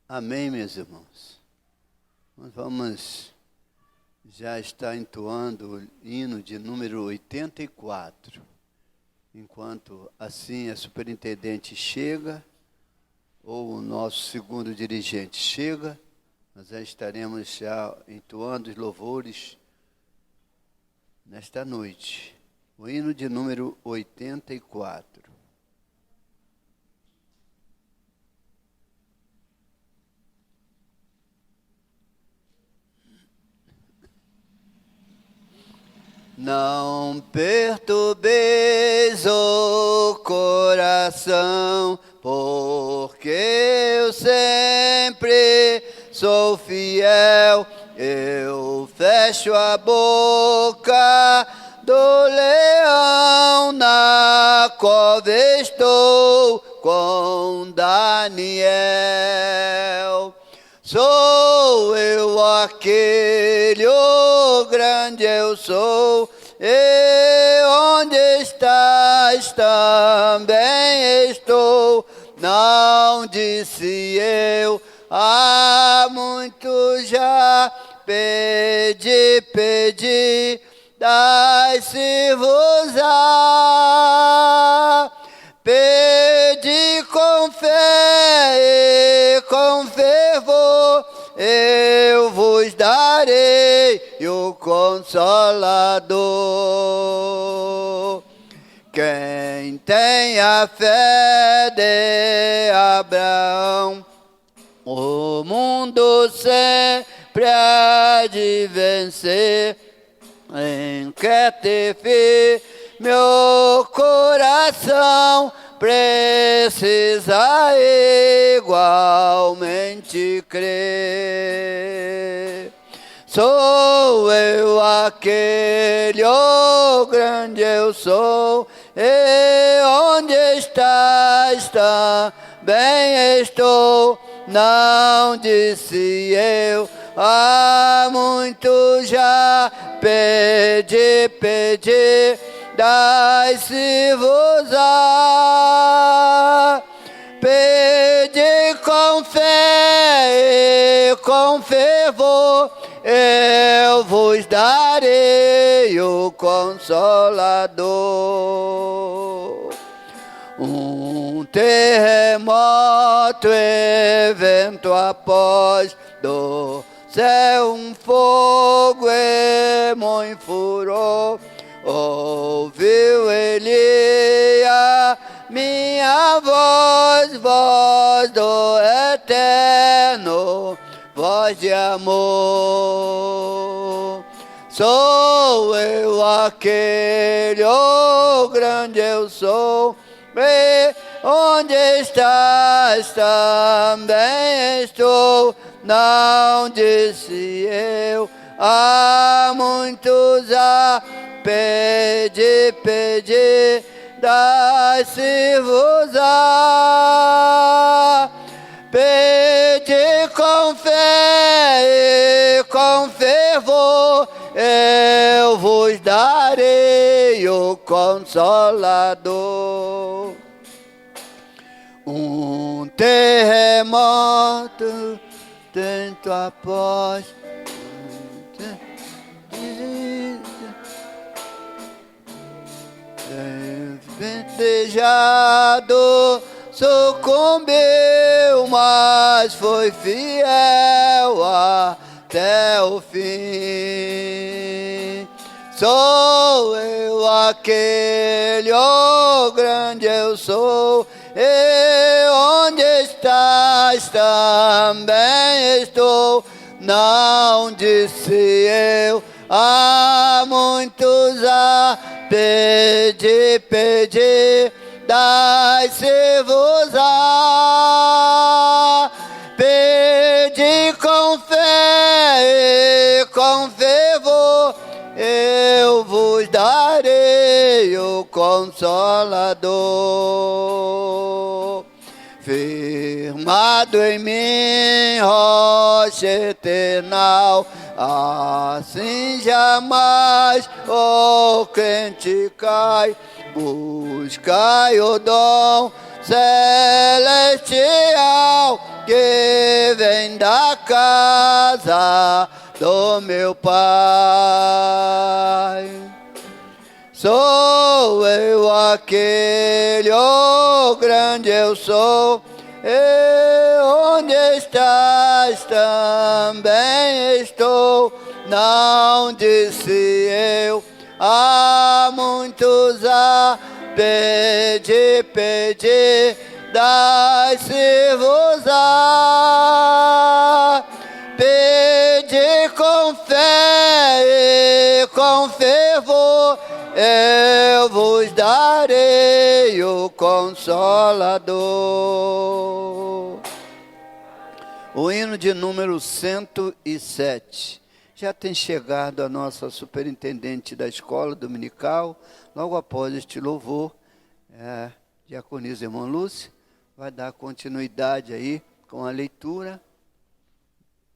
Amém, meus irmãos. Nós vamos já estar entoando o hino de número 84. Enquanto assim a superintendente chega, ou o nosso segundo dirigente chega, nós já estaremos já entoando os louvores nesta noite. O hino de número 84. Não perturbeis o coração, porque eu sempre sou fiel. Eu fecho a boca do leão, na cova estou com Daniel. Sou eu aquele, o grande eu sou, e onde estás também estou. Não disse eu, há muito já pedi, dai-se-vos-á. Pedi com fé e com fervor, eu vos darei o Consolador. Quem tem a fé de Abraão, o mundo sempre há de vencer. Em que te fé, meu coração precisa igualmente crer. Sou eu aquele, o grande eu sou, e onde estás também estou. Não disse eu, há muito já pedi, dai-se-vos-á. Pedi com fé e com fervor, eu vos darei o Consolador. Um terremoto e vento após, do céu um fogo e muito furor. Ouviu Elias minha voz do eterno, voz de amor. Sou eu aquele, o grande eu sou, e onde estás também estou. Não disse eu, há muitos a pedi, dai-se-vos-á. Pedi com fé e com fervor, eu vos darei o Consolador. Um terremoto, tanto após, desejado, sucumbiu, mas foi fiel até o fim. Sou eu aquele, o grande eu sou, e onde estás também estou. Não disse eu, há muitos a pedi, dai-se-vos-á. Pedi com fé e com fervor, eu vos darei o Consolador. Firmado em mim, rocha eternal, assim jamais o crente cai. Buscai o dom celestial que bem da casa do meu Pai. Sou eu aquele, oh grande eu sou, e onde estás também estou. Não disse eu a muitos a pedir, dai-se-vos-á. Pede com fé e com fervor, eu vos darei o Consolador. O hino de número 107. Já tem chegado a nossa superintendente da escola dominical. Logo após este louvor, diaconisa irmã Lúcia vai dar continuidade aí com a leitura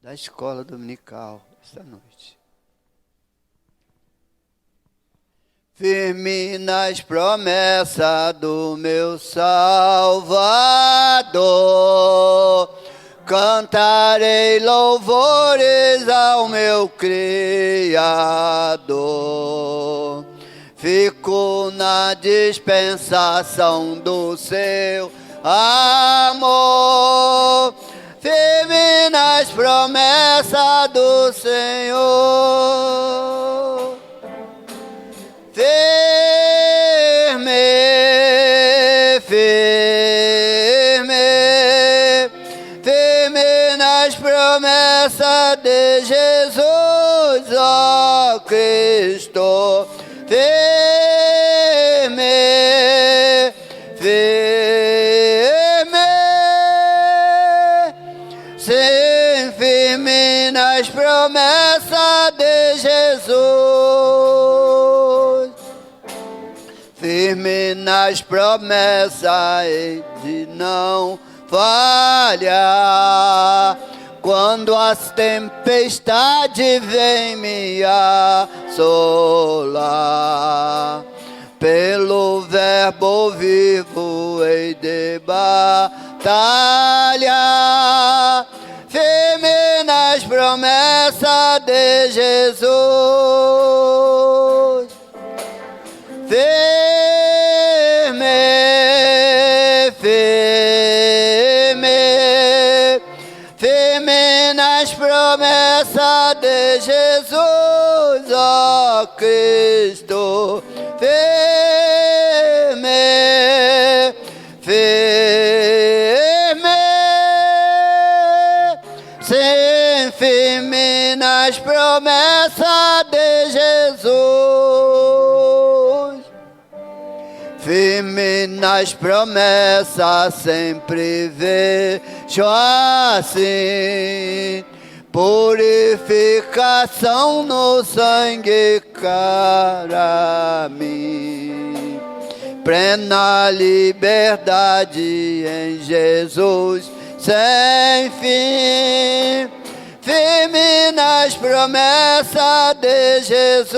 da escola dominical esta noite. Firme nas promessas do meu Salvador, cantarei louvores ao meu Criador. Fico na dispensação do seu amor, firme nas promessas do Senhor. Firme, firme, firme nas promessas de Jesus, ó Cristo. Firme, firme, sim, firme nas promessas de Jesus. Firme nas promessas de não falhar. Quando as tempestades vêm me assolar, pelo verbo vivo hei de batalhar. Firme nas promessas de Jesus. Firme, firme, firme nas promessas de Jesus, ó Cristo. Firme, firme, sim, firme nas promessas de Jesus. Firme nas promessas sempre vejo assim, purificação no sangue para mim. Plena liberdade em Jesus sem fim. Firme nas promessas de Jesus.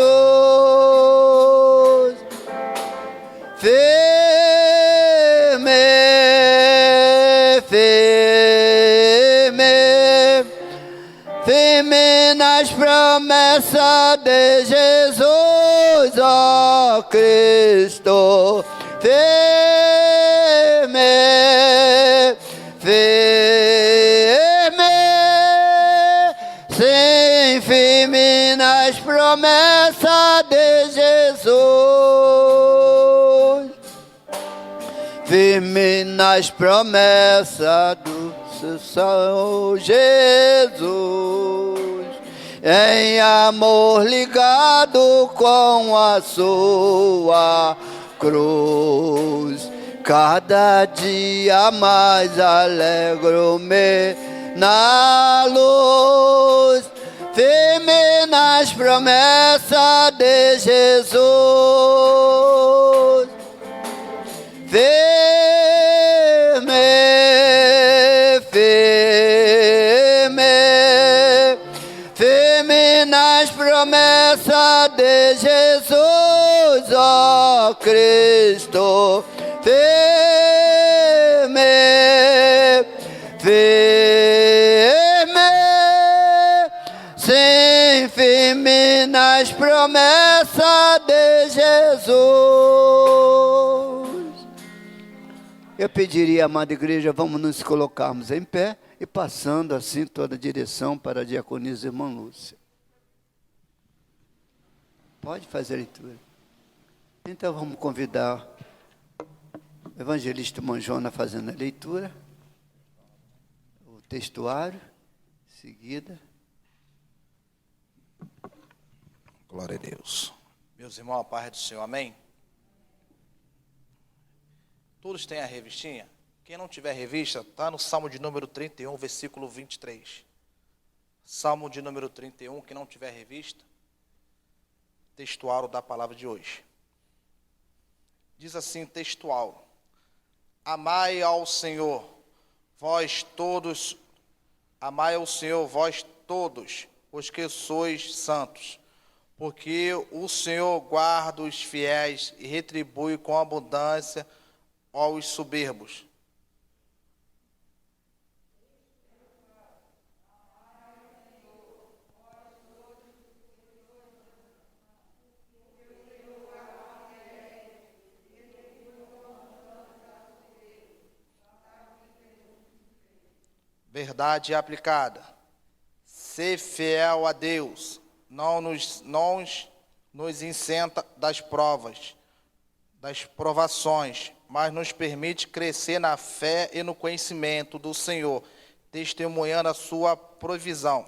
Firme, firme, firme nas promessas de Jesus, ó Cristo. Firme, firme, sim, firme nas promessas de Jesus. Firme nas promessas do Senhor Jesus, em amor ligado com a sua cruz. Cada dia mais alegro-me na luz, firme nas promessas de Jesus. Firme, firme, firme nas promessas de Jesus, ó Cristo. Firme, firme, as promessas de Jesus. Eu pediria, amada igreja, vamos nos colocarmos em pé e passando assim toda a direção para a diaconisa irmã Lúcia. Pode fazer a leitura. Então vamos convidar o evangelista Manjona fazendo a leitura, o textuário, em seguida. Glória a Deus. Meus irmãos, a paz do Senhor, amém? Todos têm a revistinha? Quem não tiver revista, está no Salmo de número 31, versículo 23. Salmo de número 31, quem não tiver revista, textual da palavra de hoje. Diz assim, textual: amai ao Senhor, vós todos, amai ao Senhor, vós todos, os que sois santos, porque o Senhor guarda os fiéis e retribui com abundância aos soberbos. Verdade aplicada. Ser fiel a Deus, não nos isenta das provas, das provações, mas nos permite crescer na fé e no conhecimento do Senhor, testemunhando a sua provisão.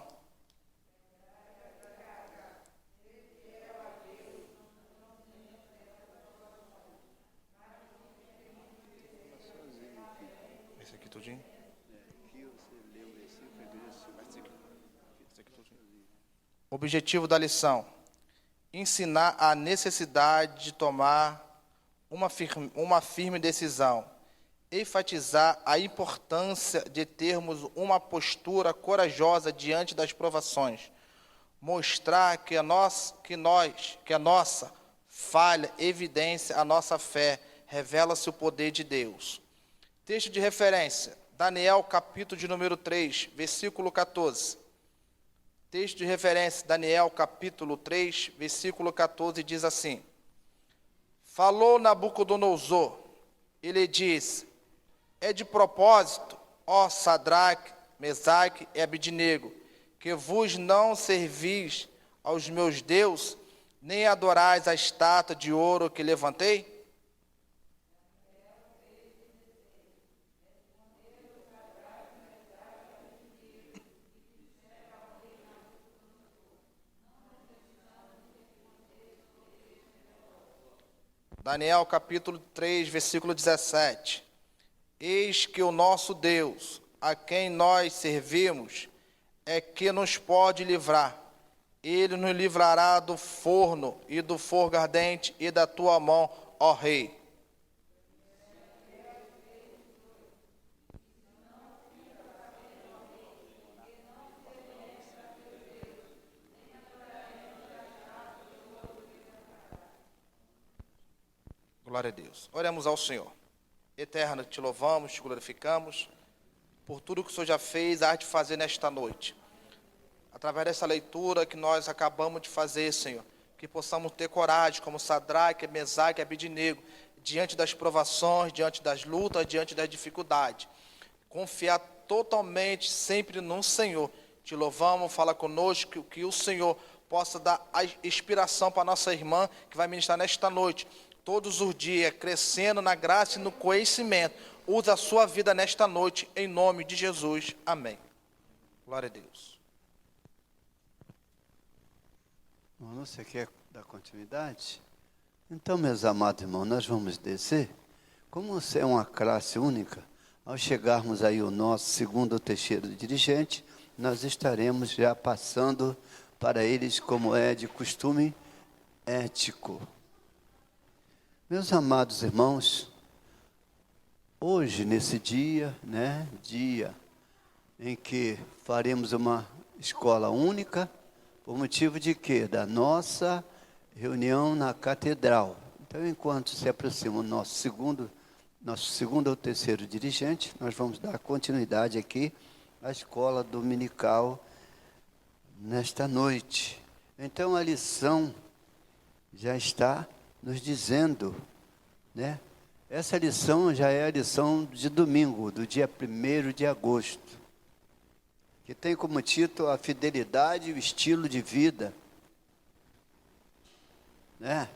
Esse aqui tudinho? Objetivo da lição: ensinar a necessidade de tomar uma firme decisão, enfatizar a importância de termos uma postura corajosa diante das provações, mostrar que a nossa falha evidencia a nossa fé, revela-se o poder de Deus. Texto de referência, Daniel, capítulo de número 3, versículo 14. Texto de referência, Daniel, capítulo 3, versículo 14, diz assim: falou Nabucodonosor, ele diz: é de propósito, ó Sadraque, Mesaque e Abidnego, que vos não servis aos meus deuses, nem adorais a estátua de ouro que levantei? Daniel capítulo 3, versículo 17. Eis que o nosso Deus, a quem nós servimos, é que nos pode livrar. Ele nos livrará do forno e do fogo ardente e da tua mão, ó Rei. Glória a Deus. Oremos ao Senhor. Eterno, te louvamos, te glorificamos por tudo que o Senhor já fez, há de fazer nesta noite. Através dessa leitura que nós acabamos de fazer, Senhor, que possamos ter coragem, como Sadraque, Mesaque e Abidnego, diante das provações, diante das lutas, diante das dificuldades. Confiar totalmente, sempre no Senhor. Te louvamos, fala conosco, que o Senhor possa dar a inspiração para a nossa irmã, que vai ministrar nesta noite, todos os dias, crescendo na graça e no conhecimento. Usa a sua vida nesta noite, em nome de Jesus. Amém. Glória a Deus. Você quer dar continuidade? Então, meus amados irmãos, nós vamos descer. Como você é uma classe única, ao chegarmos aí o nosso segundo ou terceiro dirigente, nós estaremos já passando para eles como é de costume ético. Meus amados irmãos, hoje, nesse dia, dia em que faremos uma escola única, por motivo de quê? Da nossa reunião na catedral. Então, enquanto se aproxima o nosso segundo ou terceiro dirigente, nós vamos dar continuidade aqui à escola dominical nesta noite. Então a lição já está nos dizendo, né? Essa lição já é a lição de domingo, do dia 1º de agosto, que tem como título a fidelidade e o estilo de vida, né?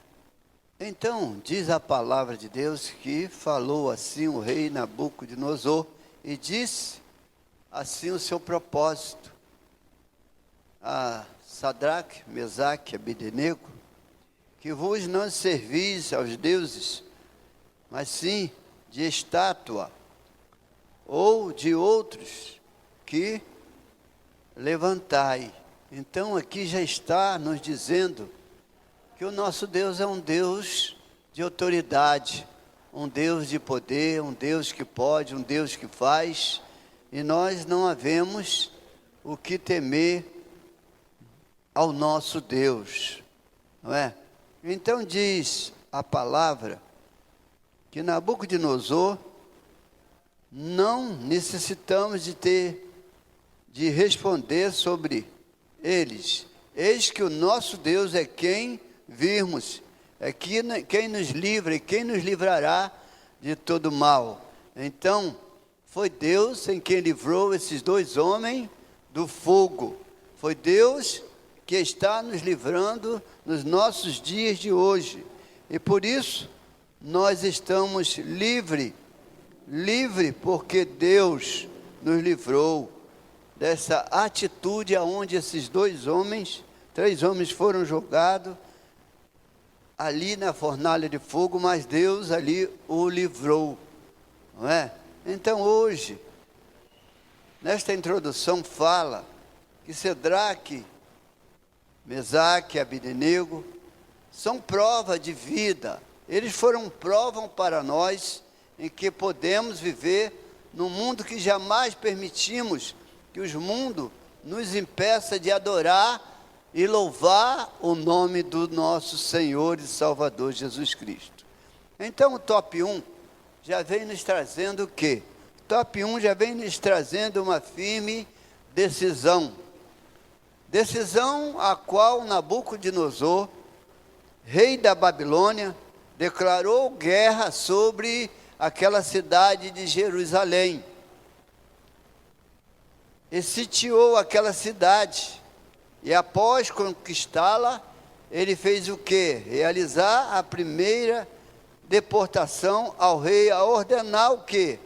Então, diz a palavra de Deus que falou assim o rei Nabucodonosor e disse assim o seu propósito a Sadraque, Mesaque e Abednego, que vos não servis aos deuses, mas sim de estátua ou de outros que levantai. Então aqui já está nos dizendo que o nosso Deus é um Deus de autoridade, um Deus de poder, um Deus que pode, um Deus que faz, e nós não havemos o que temer ao nosso Deus, não é? Então diz a palavra que Nabucodonosor não necessitamos de responder sobre eles. Eis que o nosso Deus é quem virmos, é quem nos livra e quem nos livrará de todo mal. Então, foi Deus em quem livrou esses 2 homens do fogo. Foi Deus que está nos livrando nos nossos dias de hoje. E por isso, nós estamos livre porque Deus nos livrou dessa atitude aonde esses 3 homens foram jogados ali na fornalha de fogo, mas Deus ali o livrou, não é? Então hoje, nesta introdução fala que Sadraque, Mesaque e Abednego são prova de vida. Eles foram prova para nós em que podemos viver num mundo que jamais permitimos que os mundos nos impeça de adorar e louvar o nome do nosso Senhor e Salvador Jesus Cristo. Então o top 1 já vem nos trazendo o quê? O top 1 já vem nos trazendo uma firme decisão. Decisão a qual Nabucodonosor, rei da Babilônia, declarou guerra sobre aquela cidade de Jerusalém. E sitiou aquela cidade. E após conquistá-la, ele fez o quê? Realizar a primeira deportação ao rei, a ordenar o quê?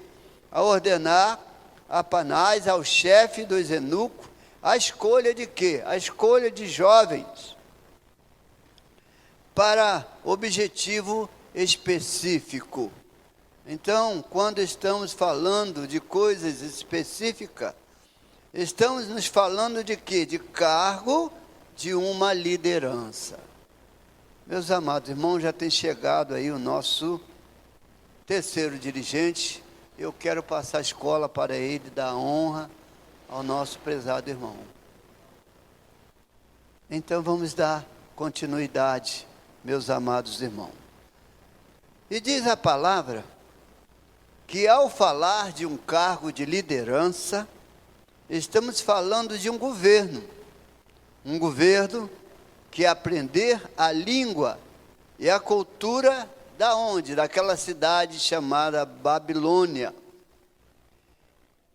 A ordenar a Panás, ao chefe dos eunucos, a escolha de quê? A escolha de jovens para objetivo específico. Então, quando estamos falando de coisas específicas, estamos nos falando de quê? De cargo de uma liderança. Meus amados irmãos, já tem chegado aí o nosso terceiro dirigente. Eu quero passar a escola para ele, dar honra ao nosso prezado irmão. Então vamos dar continuidade, meus amados irmãos. E diz a palavra que ao falar de um cargo de liderança, estamos falando de um governo que aprender a língua e a cultura da onde? Daquela cidade chamada Babilônia.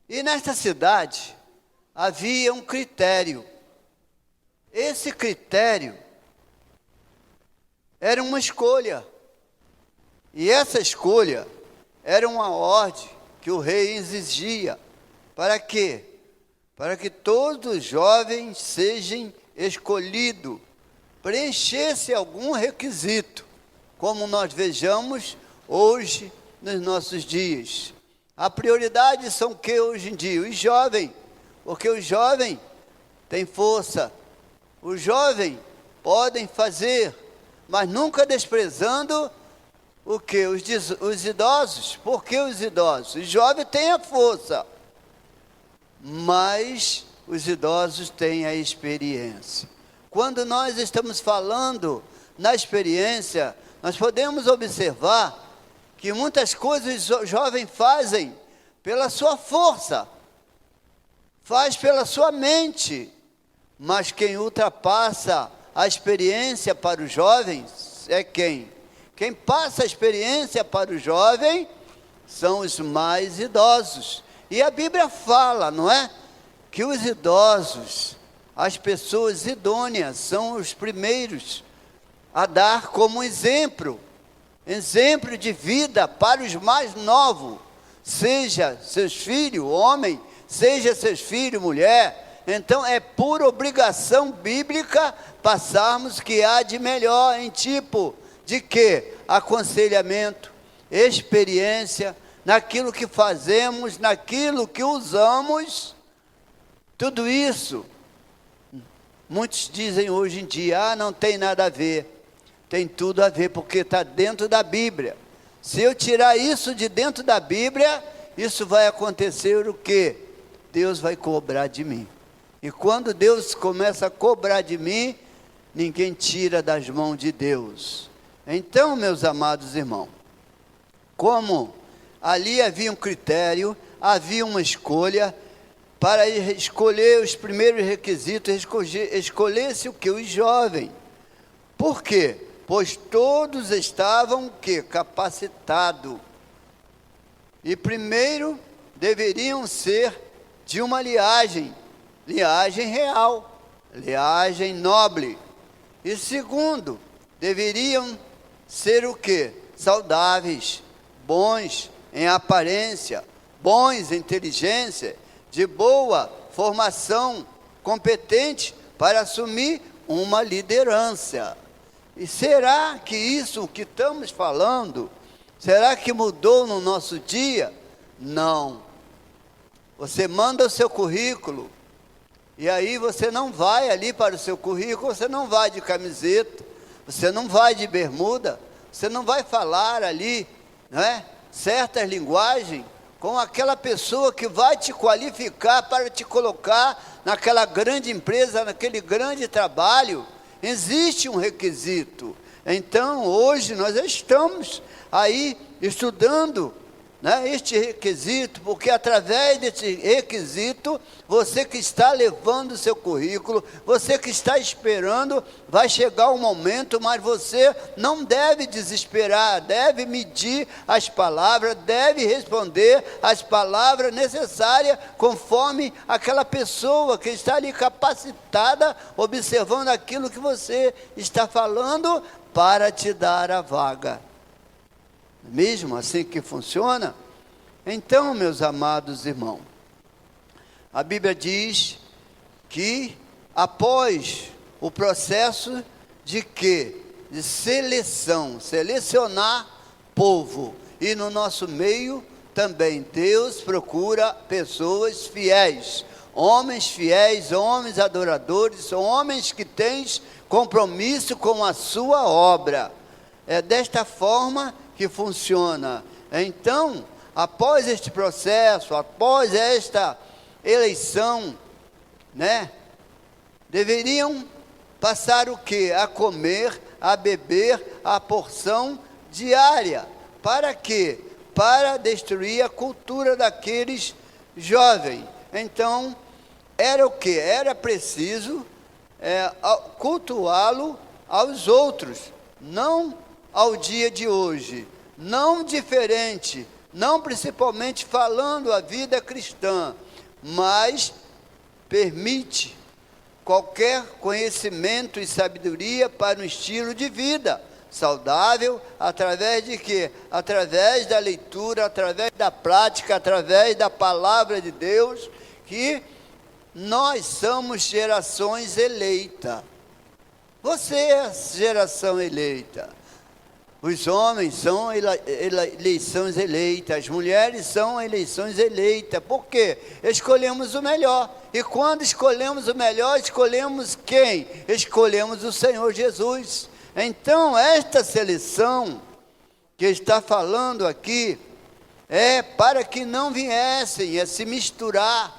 E nesta cidade havia um critério. Esse critério era uma escolha. E essa escolha era uma ordem que o rei exigia. Para quê? Para que todos os jovens sejam escolhidos, preenchesse algum requisito, como nós vejamos hoje nos nossos dias. A prioridade são o que hoje em dia? Os jovens, porque os jovens têm força, os jovens podem fazer, mas nunca desprezando o que? Os idosos. Por que os idosos? Os jovens têm a força, mas os idosos têm a experiência. Quando nós estamos falando na experiência, nós podemos observar que muitas coisas os jovens fazem pela sua força, faz pela sua mente, mas quem ultrapassa a experiência para os jovens é quem? Quem passa a experiência para o jovem são os mais idosos. E a Bíblia fala, não é? Que os idosos, as pessoas idôneas, são os primeiros a dar como exemplo de vida para os mais novos, seja seus filhos, homem, seja seus filhos, mulher. Então é por obrigação bíblica passarmos o que há de melhor em tipo de quê? Aconselhamento, experiência, naquilo que fazemos, naquilo que usamos, tudo isso. Muitos dizem hoje em dia, não tem nada a ver. Tem tudo a ver, porque está dentro da Bíblia. Se eu tirar isso de dentro da Bíblia, isso vai acontecer o quê? Deus vai cobrar de mim. E quando Deus começa a cobrar de mim, ninguém tira das mãos de Deus. Então, meus amados irmãos, como ali havia um critério, havia uma escolha, para escolher os primeiros requisitos, escolher-se o que? Os jovens. Por quê? Pois todos estavam o quê? Capacitados. E primeiro deveriam ser de uma linhagem real, linhagem nobre. E segundo, deveriam ser o quê? Saudáveis, bons em aparência, bons em inteligência, de boa formação, competente para assumir uma liderança. E será que isso que estamos falando, será que mudou no nosso dia? Não. Você manda o seu currículo, e aí você não vai ali para o seu currículo, você não vai de camiseta, você não vai de bermuda, você não vai falar ali, não é? Certas linguagens, com aquela pessoa que vai te qualificar para te colocar naquela grande empresa, naquele grande trabalho. Existe um requisito. Então, hoje nós estamos aí estudando, né, este requisito, porque através desse requisito, você que está levando o seu currículo, você que está esperando, vai chegar um momento, mas você não deve desesperar, deve medir as palavras, deve responder as palavras necessárias, conforme aquela pessoa que está ali capacitada, observando aquilo que você está falando, para te dar a vaga. Mesmo assim que funciona? Então, meus amados irmãos, a Bíblia diz que após o processo de quê? De selecionar povo, e no nosso meio também Deus procura pessoas fiéis, homens adoradores, homens que têm compromisso com a sua obra. É desta forma que funciona. Então, após este processo, após esta eleição, né, deveriam passar o quê? A comer, a beber a porção diária. Para quê? Para destruir a cultura daqueles jovens. Então, era o quê? Era preciso cultuá-lo aos outros, não ao dia de hoje, não diferente, não principalmente falando a vida cristã, mas permite qualquer conhecimento e sabedoria para um estilo de vida saudável, através de quê? Através da leitura, através da prática, através da palavra de Deus, que nós somos gerações eleitas. Você é geração eleita. Os homens são eleições eleitas, as mulheres são eleições eleitas. Por quê? Escolhemos o melhor. E quando escolhemos o melhor, escolhemos quem? Escolhemos o Senhor Jesus. Então, esta seleção que está falando aqui é para que não viessem a se misturar,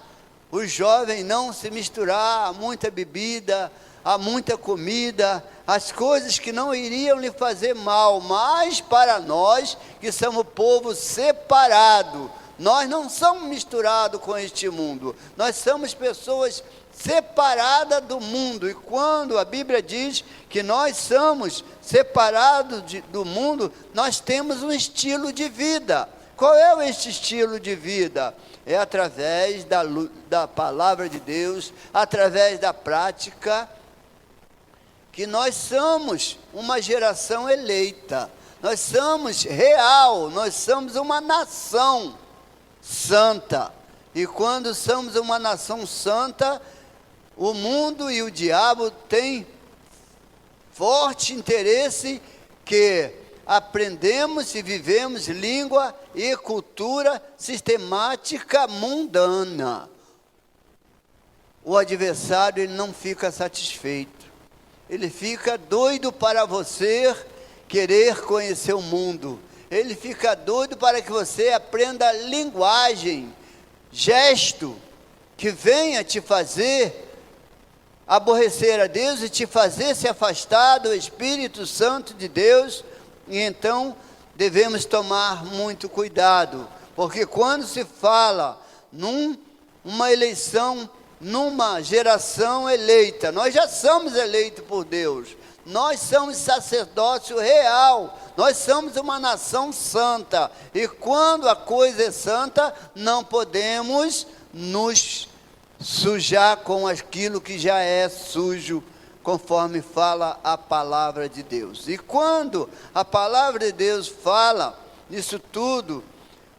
os jovens não se misturar a muita bebida, a muita comida, as coisas que não iriam lhe fazer mal, mas para nós que somos povo separado, Nós não somos misturados com este mundo. Nós somos pessoas separadas do mundo. E quando a Bíblia diz que nós somos separados do mundo, nós temos um estilo de vida. Qual é este estilo de vida? É através da palavra de Deus, através da prática, que nós somos uma geração eleita. Nós somos real, nós somos uma nação santa. E quando somos uma nação santa, o mundo e o diabo têm forte interesse que aprendemos e vivemos língua e cultura sistemática mundana. O adversário, ele não fica satisfeito. Ele fica doido para você querer conhecer o mundo. Ele fica doido para que você aprenda linguagem, gesto, que venha te fazer aborrecer a Deus e te fazer se afastar do Espírito Santo de Deus. E então devemos tomar muito cuidado, porque quando se fala numa eleição, numa geração eleita, nós já somos eleitos por Deus, nós somos sacerdócio real, nós somos uma nação santa, e quando a coisa é santa, não podemos nos sujar com aquilo que já é sujo, conforme fala a palavra de Deus. E quando a palavra de Deus fala nisso tudo,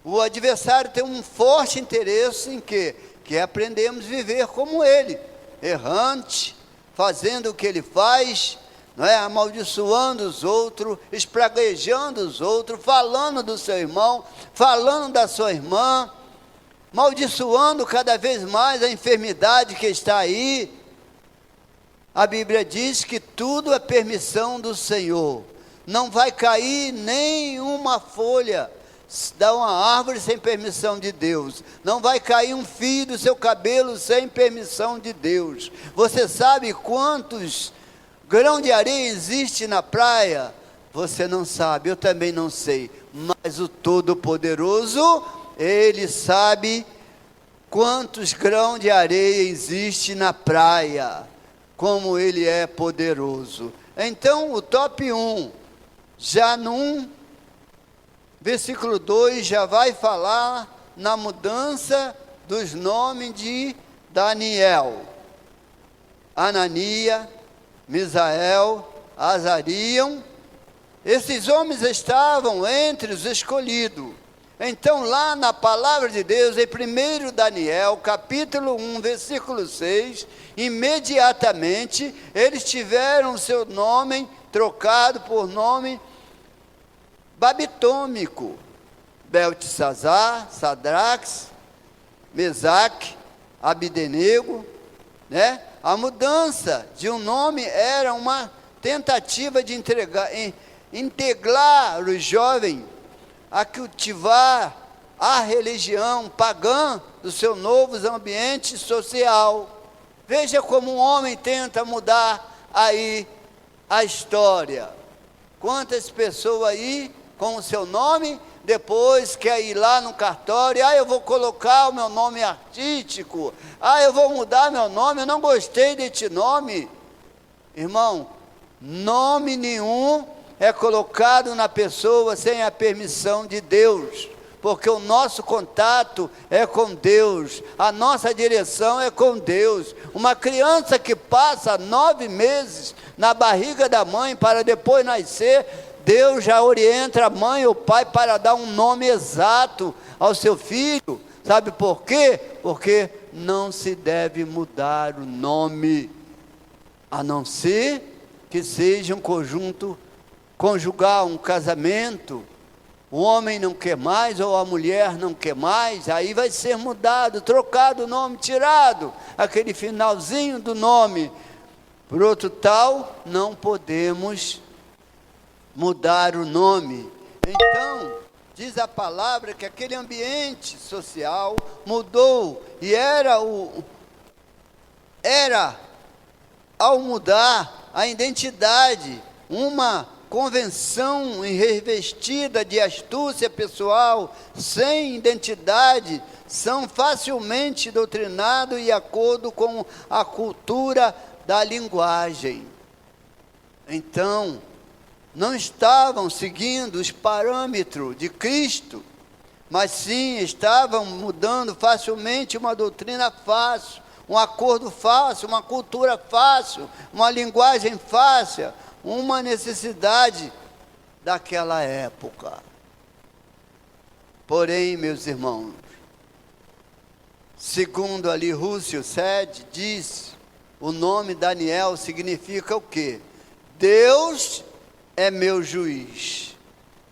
o adversário tem um forte interesse em quê? Que aprendemos a viver como ele, errante, fazendo o que ele faz, não é? Amaldiçoando os outros, espraguejando os outros, falando do seu irmão, falando da sua irmã, maldiçoando cada vez mais a enfermidade que está aí. A Bíblia diz que tudo é permissão do Senhor. Não vai cair nenhuma folha da uma árvore sem permissão de Deus. Não vai cair um fio do seu cabelo sem permissão de Deus. Você sabe quantos grãos de areia existe na praia? Você não sabe, eu também não sei. Mas o Todo-Poderoso, Ele sabe quantos grãos de areia existe na praia. Como Ele é poderoso. Então, o top 1, já no versículo 2, já vai falar na mudança dos nomes de Daniel, Anania, Misael, Azariam. Esses homens estavam entre os escolhidos. Então, lá na palavra de Deus, em 1 Daniel, capítulo 1, versículo 6, imediatamente, eles tiveram seu nome trocado por nome babitômico. Beltesazar, Sadraques, Mesaque, Abdenego, né? A mudança de um nome era uma tentativa de integrar o jovem a cultivar a religião pagã do seu novo ambiente social. Veja como um homem tenta mudar aí a história. Quantas pessoas aí com o seu nome, depois quer ir lá no cartório, eu vou colocar o meu nome artístico, eu vou mudar meu nome, eu não gostei deste nome. Irmão, nome nenhum é colocado na pessoa sem a permissão de Deus, porque o nosso contato é com Deus, a nossa direção é com Deus. Uma criança que passa 9 meses na barriga da mãe para depois nascer, Deus já orienta a mãe ou o pai para dar um nome exato ao seu filho. Sabe por quê? Porque não se deve mudar o nome, a não ser que seja um conjunto conjugal, um casamento. O homem não quer mais, ou a mulher não quer mais, aí vai ser mudado, trocado o nome, tirado aquele finalzinho do nome por outro tal. Não podemos mudar o nome. Então, diz a palavra que aquele ambiente social mudou, e era ao mudar a identidade, uma convenção revestida de astúcia pessoal, sem identidade, são facilmente doutrinados e de acordo com a cultura da linguagem. Então, não estavam seguindo os parâmetros de Cristo, mas sim estavam mudando facilmente uma doutrina fácil, um acordo fácil, uma cultura fácil, uma linguagem fácil, uma necessidade daquela época. Porém, meus irmãos, segundo ali Russell Shedd diz, o nome Daniel significa o quê? Deus é meu juiz,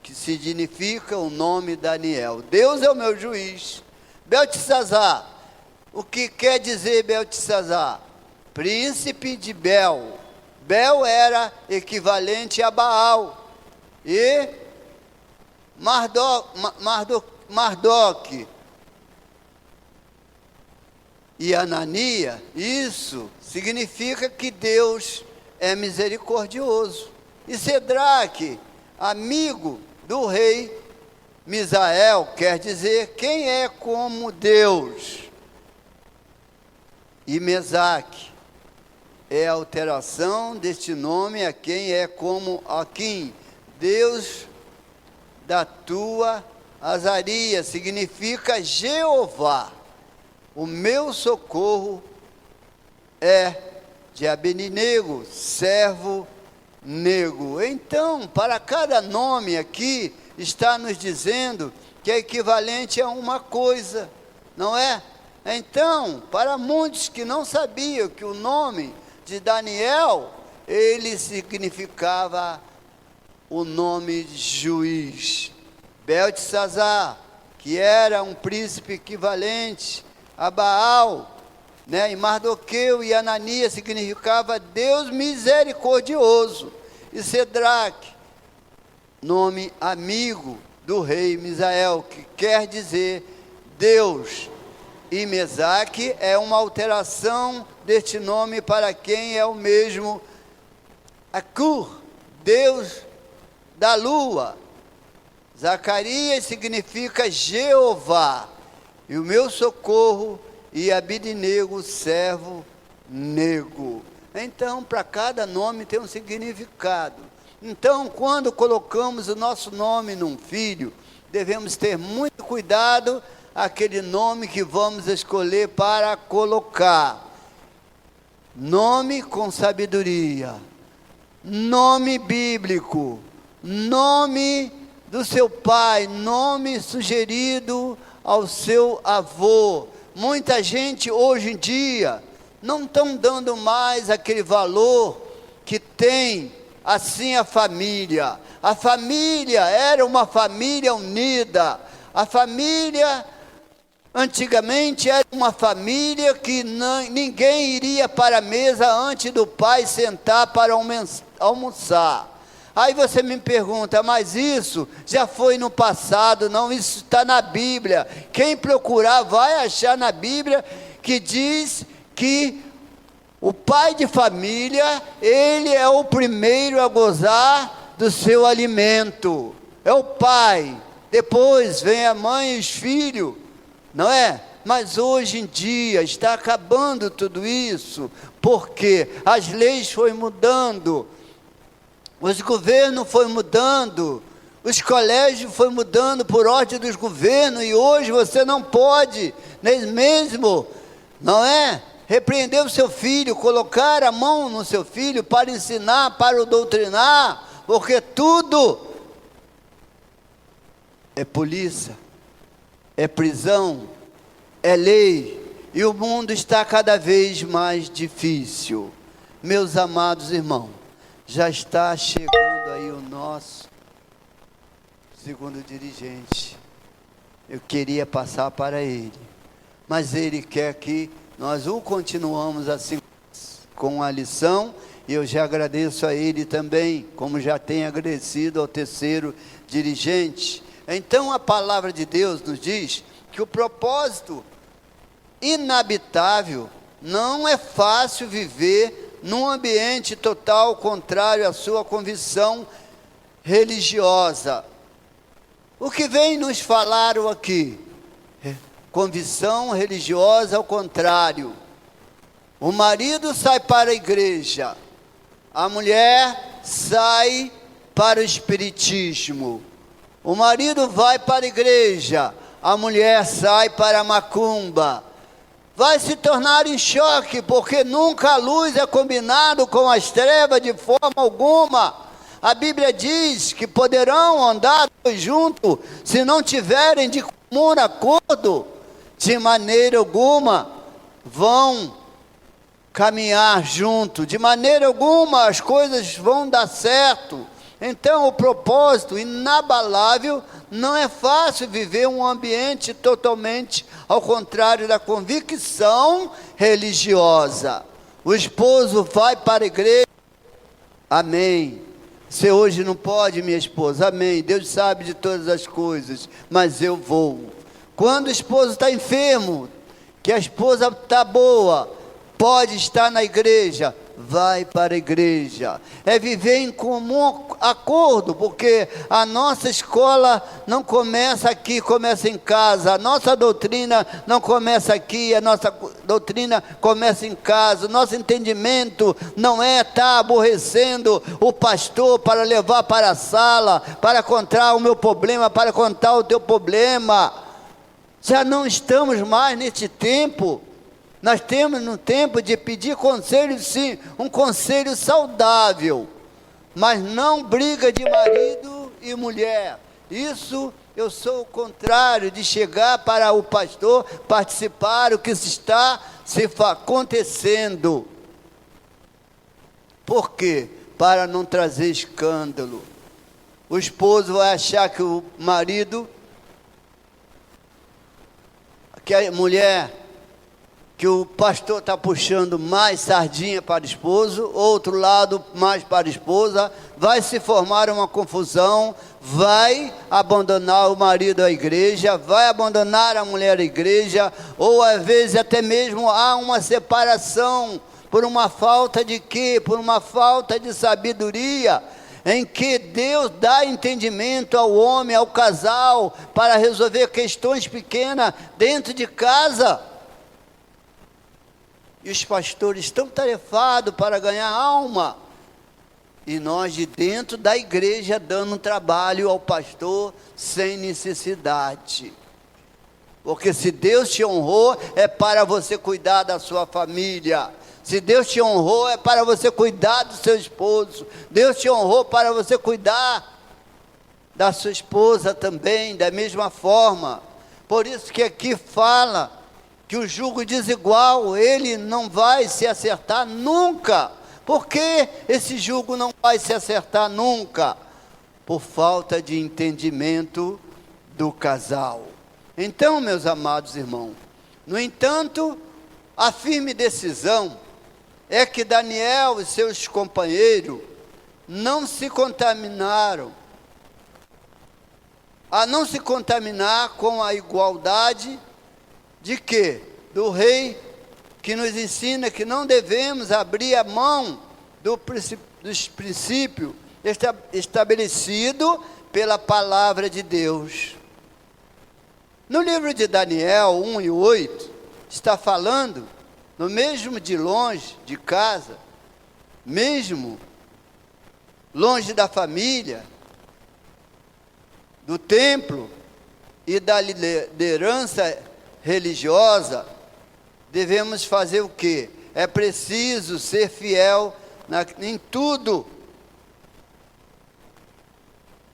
que significa o nome Daniel. Deus é o meu juiz. Beltesazar, o que quer dizer Beltesazar? Príncipe de Bel. Bel era equivalente a Baal. E Mardoque e Anania, isso significa que Deus é misericordioso. E Cedraque, amigo do rei Misael, quer dizer quem é como Deus. E Mesaque é a alteração deste nome a quem é como Aquim, Deus da tua Azaria, significa Jeová. O meu socorro é de Abednego, servo nego. Então, para cada nome aqui, está nos dizendo que é equivalente a uma coisa, não é? Então, para muitos que não sabiam que o nome de Daniel, ele significava o nome de juiz. Beltesazar, que era um príncipe equivalente a Baal, né? E Mardoqueu e Anania significava Deus misericordioso. E Cedraque, nome amigo do rei Misael, que quer dizer Deus. E Mesaque é uma alteração deste nome para quem é o mesmo Acur, Deus da lua. Zacarias significa Jeová, e o meu socorro, e Abednego, servo nego. Então, para cada nome tem um significado. Então, quando colocamos o nosso nome num filho, devemos ter muito cuidado aquele nome que vamos escolher para colocar. Nome com sabedoria, nome bíblico, nome do seu pai, nome sugerido ao seu avô. Muita gente hoje em dia não estão dando mais aquele valor que tem assim a família. A família era uma família unida. A família antigamente era uma família que ninguém iria para a mesa antes do pai sentar para almoçar. Aí você me pergunta, mas isso já foi no passado? Não, isso está na Bíblia. Quem procurar vai achar na Bíblia que diz que o pai de família, ele é o primeiro a gozar do seu alimento. É o pai. Depois vem a mãe e os filhos, não é? Mas hoje em dia está acabando tudo isso, porque as leis foram mudando, os governos foram mudando, os colégios foram mudando por ordem dos governos, e hoje você não pode, nem mesmo, não é? Repreender o seu filho, colocar a mão no seu filho para ensinar, para o doutrinar, porque tudo é polícia, é prisão, é lei, e o mundo está cada vez mais difícil. Meus amados irmãos, já está chegando aí o nosso segundo dirigente. Eu queria passar para ele, mas ele quer que nós o continuamos assim com a lição, e eu já agradeço a ele também, como já tenho agradecido ao terceiro dirigente. Então a palavra de Deus nos diz que o propósito inabitável, não é fácil viver num ambiente total contrário à sua convicção religiosa. O que vem nos falaram aqui? Convicção religiosa ao contrário. O marido sai para a igreja, a mulher sai para o espiritismo. O marido vai para a igreja, a mulher sai para a macumba. Vai se tornar em choque, porque nunca a luz é combinado com as trevas de forma alguma. A Bíblia diz que poderão andar dois juntos se não tiverem de comum acordo. De maneira alguma vão caminhar junto, de maneira alguma as coisas vão dar certo. Então o propósito inabalável, não é fácil viver um ambiente totalmente ao contrário da convicção religiosa. O esposo vai para a igreja, amém. Você hoje não pode, minha esposa, amém. Deus sabe de todas as coisas, mas eu vou. Quando o esposo está enfermo, que a esposa está boa, pode estar na igreja, vai para a igreja. É viver em comum acordo, porque a nossa escola não começa aqui, começa em casa. A nossa doutrina não começa aqui, a nossa doutrina começa em casa. O nosso entendimento não é estar aborrecendo o pastor para levar para a sala, para contar o meu problema, para contar o teu problema. Já não estamos mais neste tempo. Nós temos no tempo de pedir conselho, sim, um conselho saudável, mas não briga de marido e mulher. Isso eu sou o contrário de chegar para o pastor participar do que está se acontecendo. Por quê? Para não trazer escândalo. O esposo vai achar que o marido, que a mulher, que o pastor está puxando mais sardinha para o esposo, outro lado mais para a esposa, vai se formar uma confusão, vai abandonar o marido à igreja, vai abandonar a mulher à igreja, ou às vezes até mesmo há uma separação, por uma falta de quê? Por uma falta de sabedoria, em que Deus dá entendimento ao homem, ao casal, para resolver questões pequenas dentro de casa. E os pastores estão tarefados para ganhar alma. E nós de dentro da igreja dando um trabalho ao pastor sem necessidade. Porque se Deus te honrou, é para você cuidar da sua família. Se Deus te honrou, é para você cuidar do seu esposo. Deus te honrou para você cuidar da sua esposa também, da mesma forma. Por isso que aqui fala que o jugo desigual, ele não vai se acertar nunca. Por que esse jugo não vai se acertar nunca? Por falta de entendimento do casal. Então, meus amados irmãos, no entanto, a firme decisão é que Daniel e seus companheiros não se contaminaram, a não se contaminar com a igualdade de quê? Do rei, que nos ensina que não devemos abrir a mão dos princípios estabelecidos pela palavra de Deus. No livro de Daniel 1 e 8, está falando, no mesmo de longe de casa, mesmo longe da família, do templo e da liderança religiosa, devemos fazer o quê? É preciso ser fiel em tudo.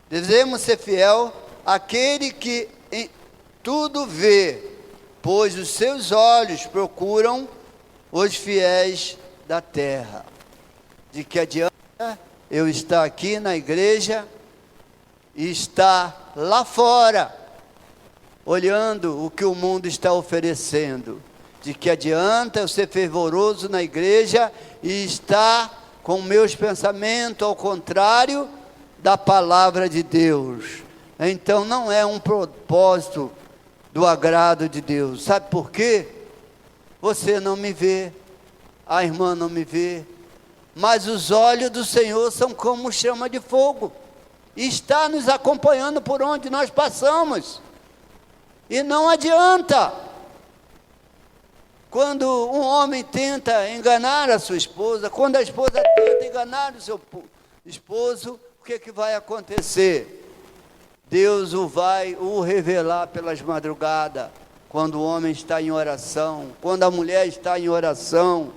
Devemos ser fiel àquele que em tudo vê, pois os seus olhos procuram os fiéis da terra. De que adianta eu estar aqui na igreja e estar lá fora, olhando o que o mundo está oferecendo? De que adianta eu ser fervoroso na igreja e estar com meus pensamentos ao contrário da palavra de Deus? Então não é um propósito do agrado de Deus. Sabe por quê? Você não me vê, a irmã não me vê, mas os olhos do Senhor são como chama de fogo. e está nos acompanhando por onde nós passamos. E não adianta. Quando um homem tenta enganar a sua esposa, quando a esposa tenta enganar o seu esposo, o que vai acontecer? Deus vai o revelar pelas madrugadas, quando o homem está em oração, quando a mulher está em oração.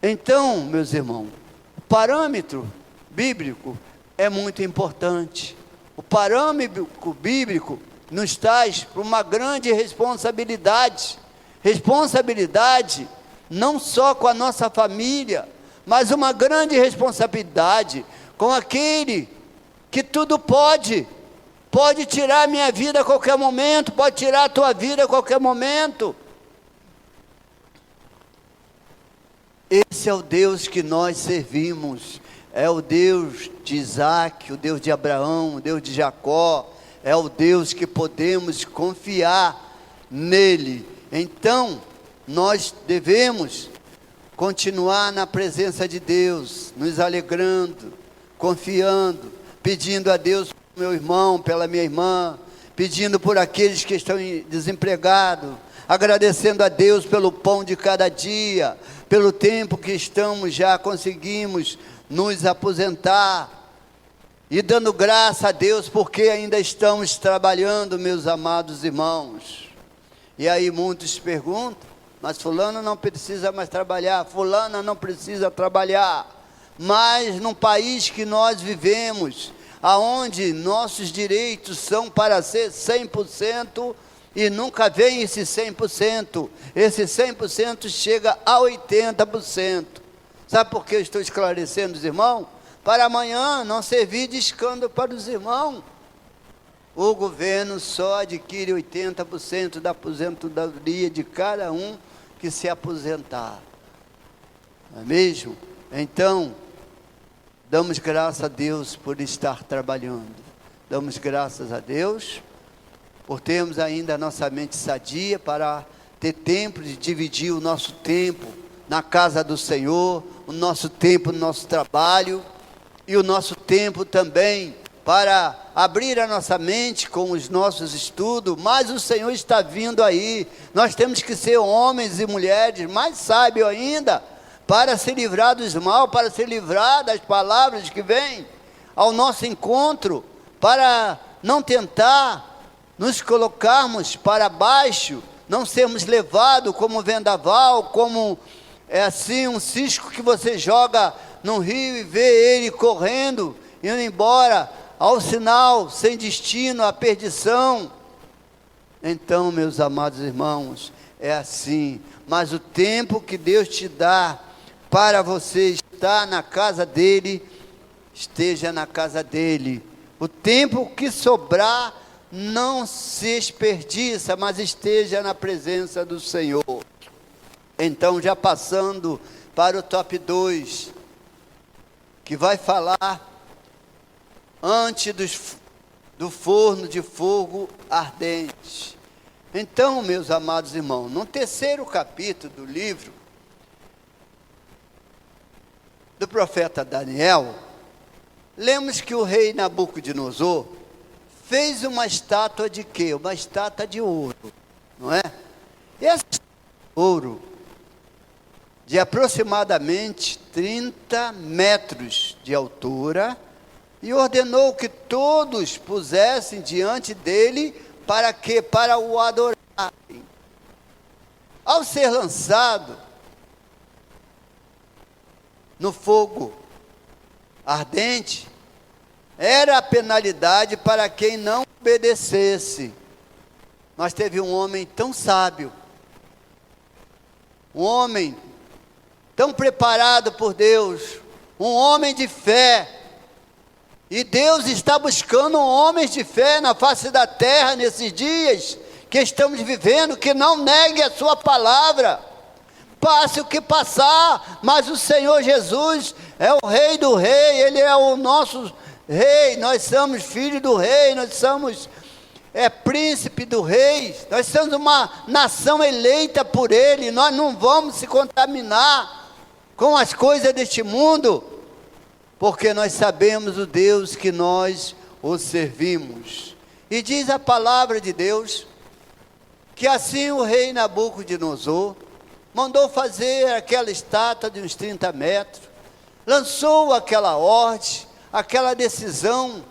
Então, meus irmãos, o parâmetro bíblico é muito importante. O parâmetro bíblico nos traz para uma grande responsabilidade. Responsabilidade não só com a nossa família, mas uma grande responsabilidade com aquele que tudo pode tirar a minha vida a qualquer momento, pode tirar a tua vida a qualquer momento. Esse é o Deus que nós servimos, é o Deus de Isaac, o Deus de Abraão, o Deus de Jacó, é o Deus que podemos confiar nele. Então, nós devemos continuar na presença de Deus, nos alegrando, confiando, pedindo a Deus pelo meu irmão, pela minha irmã, pedindo por aqueles que estão desempregados, agradecendo a Deus pelo pão de cada dia, pelo tempo que já conseguimos nos aposentar, e dando graça a Deus porque ainda estamos trabalhando, meus amados irmãos. E aí muitos perguntam, mas fulano não precisa mais trabalhar, fulana não precisa trabalhar. Mas num país que nós vivemos, aonde nossos direitos são para ser 100%, e nunca vem esse 100%, esse 100% chega a 80%. Sabe por que eu estou esclarecendo os irmãos? Para amanhã não servir de escândalo para os irmãos. O governo só adquire 80% da aposentadoria de cada um que se aposentar. Não é mesmo? Então, damos graças a Deus por estar trabalhando. Damos graças a Deus por termos ainda a nossa mente sadia para ter tempo de dividir o nosso tempo na casa do Senhor, o nosso tempo no nosso trabalho e o nosso tempo também para abrir a nossa mente com os nossos estudos. Mas o Senhor está vindo aí, nós temos que ser homens e mulheres mais sábios ainda, para se livrar dos mal, para se livrar das palavras que vêm ao nosso encontro, para não tentar nos colocarmos para baixo, não sermos levados como vendaval, como um cisco que você joga no rio e vê ele correndo, indo embora, ao sinal, sem destino, à perdição. Então, meus amados irmãos, é assim. Mas o tempo que Deus te dá para você estar na casa dele, esteja na casa dele. O tempo que sobrar, não se desperdiça, mas esteja na presença do Senhor. Então, já passando para o top 2, que vai falar antes do forno de fogo ardente. Então, meus amados irmãos, no terceiro capítulo do livro do profeta Daniel, lemos que o rei Nabucodonosor fez uma estátua de quê? Uma estátua de ouro, não é? Essa estátua de ouro, de aproximadamente 30 metros de altura, e ordenou que todos pusessem diante dele, para quê? Para o adorarem. Ao ser lançado no fogo ardente, era a penalidade para quem não obedecesse. Mas teve um homem tão sábio, um homem tão preparado por Deus, um homem de fé. E Deus está buscando homens de fé na face da terra nesses dias que estamos vivendo, que não negue a sua palavra. Passe o que passar, mas o Senhor Jesus é o Rei do Rei, Ele é o nosso Rei, nós somos filhos do Rei, nós somos príncipe do Rei, nós somos uma nação eleita por Ele, nós não vamos se contaminar com as coisas deste mundo. porque nós sabemos o Deus que nós o servimos. E diz a palavra de Deus, que assim o rei Nabucodonosor mandou fazer aquela estátua de uns 30 metros, lançou aquela ordem, aquela decisão,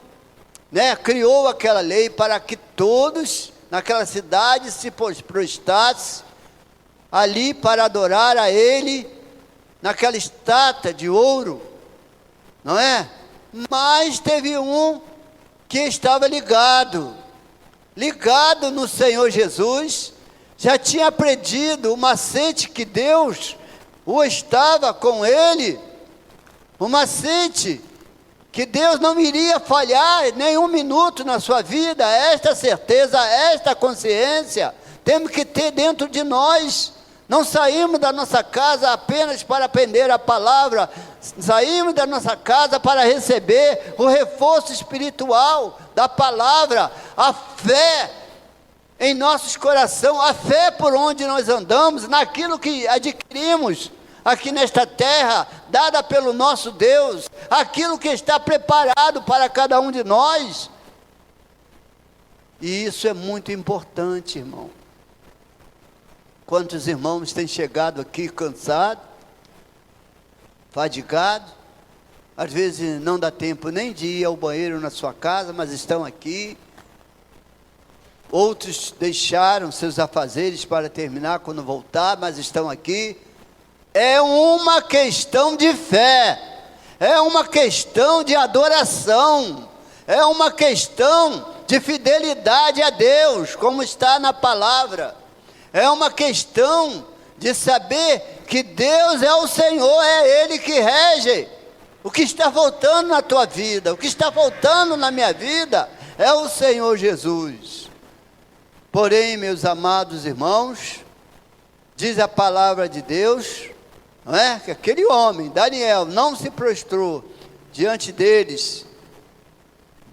criou aquela lei para que todos naquela cidade se prostrassem ali para adorar a ele, naquela estátua de ouro, não é? Mas teve um que estava ligado no Senhor Jesus, já tinha aprendido o macete que Deus o estava com ele, o macete que Deus não iria falhar nenhum minuto na sua vida. Esta certeza, esta consciência, temos que ter dentro de nós. Não saímos da nossa casa apenas para aprender a palavra, saímos da nossa casa para receber o reforço espiritual da palavra, a fé em nossos corações, a fé por onde nós andamos, naquilo que adquirimos aqui nesta terra, dada pelo nosso Deus, aquilo que está preparado para cada um de nós. E isso é muito importante, irmão. Quantos irmãos têm chegado aqui cansados, fadigados, às vezes não dá tempo nem de ir ao banheiro na sua casa, mas estão aqui. Outros deixaram seus afazeres para terminar quando voltar, mas estão aqui. É uma questão de fé, é uma questão de adoração, é uma questão de fidelidade a Deus, como está na palavra. É uma questão de saber que Deus é o Senhor, é Ele que rege. O que está faltando na tua vida, o que está faltando na minha vida, é o Senhor Jesus. Porém, meus amados irmãos, diz a palavra de Deus, não é? Que aquele homem, Daniel, não se prostrou diante deles,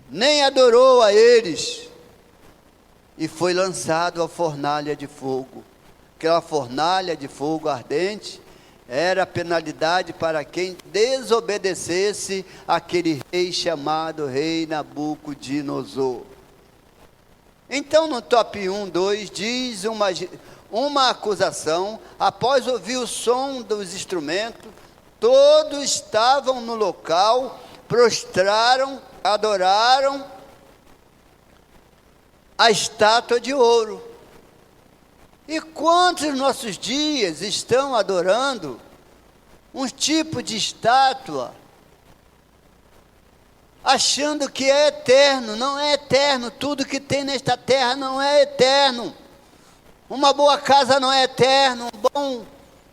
nem adorou a eles, e foi lançado à fornalha de fogo. Aquela fornalha de fogo ardente era a penalidade para quem desobedecesse aquele rei chamado rei Nabucodonosor. Então no top 1, 2 diz uma acusação. Após ouvir o som dos instrumentos, todos estavam no local, prostraram, adoraram a estátua de ouro. E quantos nossos dias estão adorando um tipo de estátua, achando que é eterno? Não é eterno. Tudo que tem nesta terra não é eterno. Uma boa casa não é eterno, um bom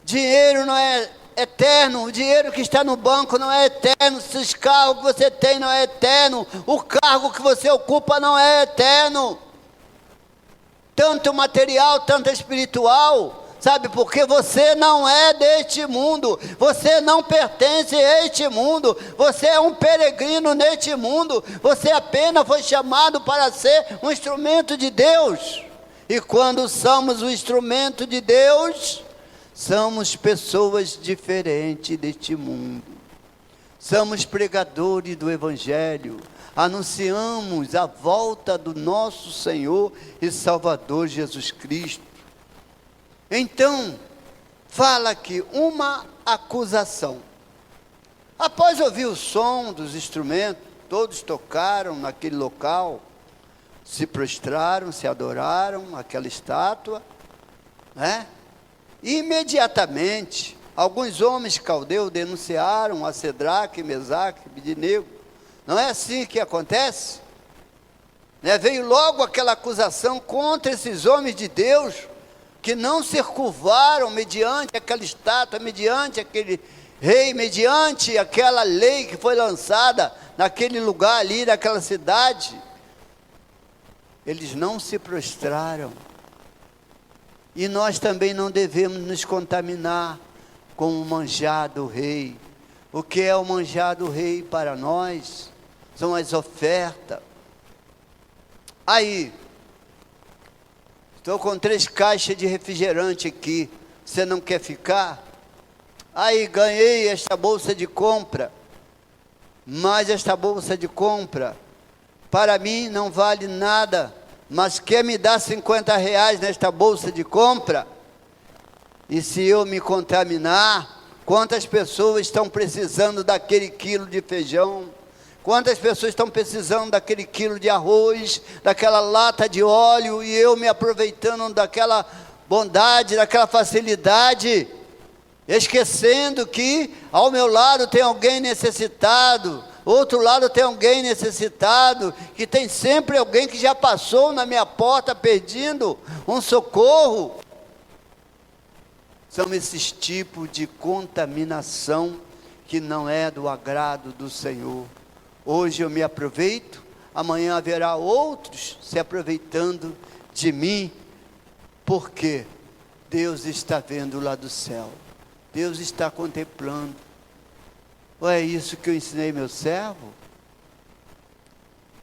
dinheiro não é eterno, o dinheiro que está no banco não é eterno, os carros que você tem não é eterno, o cargo que você ocupa não é eterno, tanto material, tanto espiritual, sabe, porque você não é deste mundo, você não pertence a este mundo, você é um peregrino neste mundo, você apenas foi chamado para ser um instrumento de Deus. E quando somos o instrumento de Deus, somos pessoas diferentes deste mundo. Somos pregadores do Evangelho. Anunciamos a volta do nosso Senhor e Salvador Jesus Cristo. Então, fala aqui uma acusação. Após ouvir o som dos instrumentos, todos tocaram naquele local, se prostraram, se adoraram aquela estátua, né? E imediatamente, alguns homens caldeus denunciaram a Cedraque, Mesaque, Abednego. Não é assim que acontece? Veio logo aquela acusação contra esses homens de Deus, que não se curvaram mediante aquela estátua, mediante aquele rei, mediante aquela lei que foi lançada naquele lugar ali, naquela cidade. Eles não se prostraram. E nós também não devemos nos contaminar com o manjar do rei. O que é o manjar do rei para nós? São as ofertas. Aí, estou com 3 caixas de refrigerante aqui. Você não quer ficar? Aí, ganhei esta bolsa de compra. mas esta bolsa de compra, para mim não vale nada, mas quer me dar R$50 nesta bolsa de compra? E se eu me contaminar, quantas pessoas estão precisando daquele quilo de feijão? Quantas pessoas estão precisando daquele quilo de arroz, daquela lata de óleo, e eu me aproveitando daquela bondade, daquela facilidade, esquecendo que ao meu lado tem alguém necessitado, outro lado tem alguém necessitado, que tem sempre alguém que já passou na minha porta pedindo um socorro. São esses tipos de contaminação que não é do agrado do Senhor. Hoje eu me aproveito, amanhã haverá outros se aproveitando de mim, porque Deus está vendo lá do céu, Deus está contemplando. Ou é isso que eu ensinei meu servo?